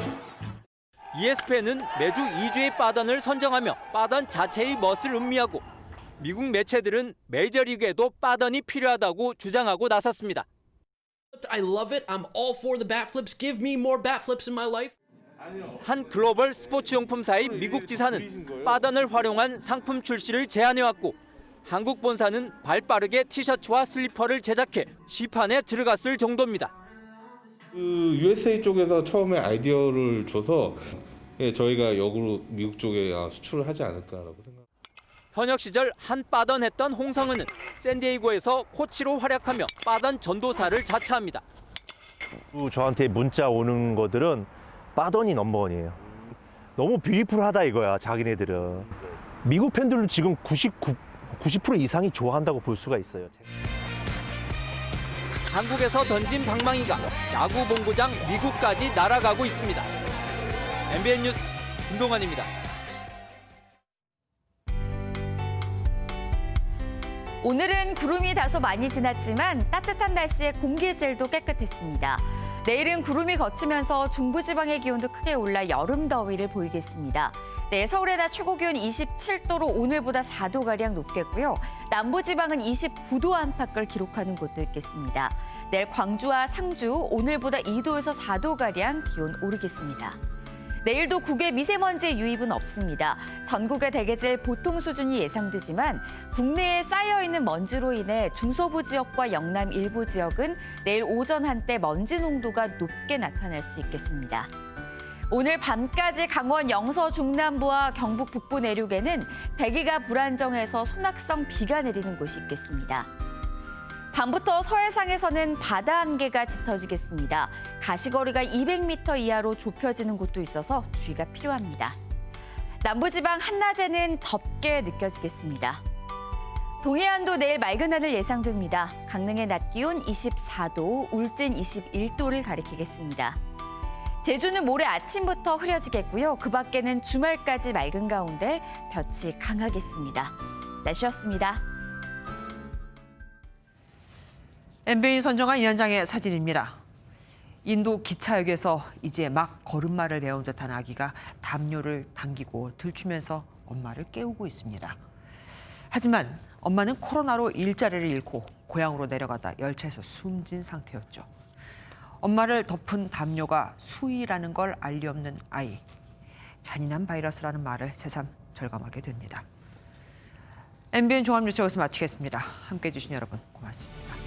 ESPN은 매주 2주의 빠던을 선정하며 빠던 자체의 멋을 음미하고 미국 매체들은 메이저리그에도 빠던이 필요하다고 주장하고 나섰습니다. I love it. I'm all for the bat flips. Give me more bat flips in my life. 한 글로벌 스포츠 용품사인 미국 지사는 빠던을 활용한 상품 출시를 제안해왔고 한국 본사는 발빠르게 티셔츠와 슬리퍼를 제작해 시판에 들어갔을 정도입니다. USA 쪽에서 처음에 아이디어를 줘서 저희가 역으로 미국 쪽에 수출을 하지 않을까라고 생각합니다. 현역 시절 한 빠던했던 홍성은은 샌디에이고에서 코치로 활약하며 빠던 전도사를 자처합니다. 저한테 문자 오는 것들은 빠던이 넘버원이에요. 너무 뷰티풀하다 이거야, 자기네들은. 미국 팬들은 지금 90% 이상이 좋아한다고 볼 수가 있어요. 한국에서 던진 방망이가 야구 본고장 미국까지 날아가고 있습니다. MBN 뉴스 김동환입니다. 오늘은 구름이 다소 많이 지났지만 따뜻한 날씨에 공기질도 깨끗했습니다. 내일은 구름이 걷히면서 중부지방의 기온도 크게 올라 여름 더위를 보이겠습니다. 네, 서울의 낮 최고 기온 27도로 오늘보다 4도가량 높겠고요. 남부지방은 29도 안팎을 기록하는 곳도 있겠습니다. 내일 광주와 상주 오늘보다 2도에서 4도가량 기온 오르겠습니다. 내일도 국외 미세먼지 유입은 없습니다. 전국의 대개질 보통 수준이 예상되지만 국내에 쌓여있는 먼지로 인해 중서부 지역과 영남 일부 지역은 내일 오전 한때 먼지 농도가 높게 나타날 수 있겠습니다. 오늘 밤까지 강원 영서 중남부와 경북 북부 내륙에는 대기가 불안정해서 소낙성 비가 내리는 곳이 있겠습니다. 밤부터 서해상에서는 바다 안개가 짙어지겠습니다. 가시거리가 200m 이하로 좁혀지는 곳도 있어서 주의가 필요합니다. 남부지방 한낮에는 덥게 느껴지겠습니다. 동해안도 내일 맑은 하늘 예상됩니다. 강릉의 낮 기온 24도, 울진 21도를 가리키겠습니다. 제주는 모레 아침부터 흐려지겠고요. 그 밖에는 주말까지 맑은 가운데 볕이 강하겠습니다. 날씨였습니다. MBN 선정한 이 한 장의 사진입니다. 인도 기차역에서 이제 막 걸음마를 배운 듯한 아기가 담요를 당기고 들추면서 엄마를 깨우고 있습니다. 하지만 엄마는 코로나로 일자리를 잃고 고향으로 내려가다 열차에서 숨진 상태였죠. 엄마를 덮은 담요가 수의라는 걸 알리 없는 아이. 잔인한 바이러스라는 말을 새삼 절감하게 됩니다. MBN 종합뉴스 여기서 마치겠습니다. 함께해 주신 여러분 고맙습니다.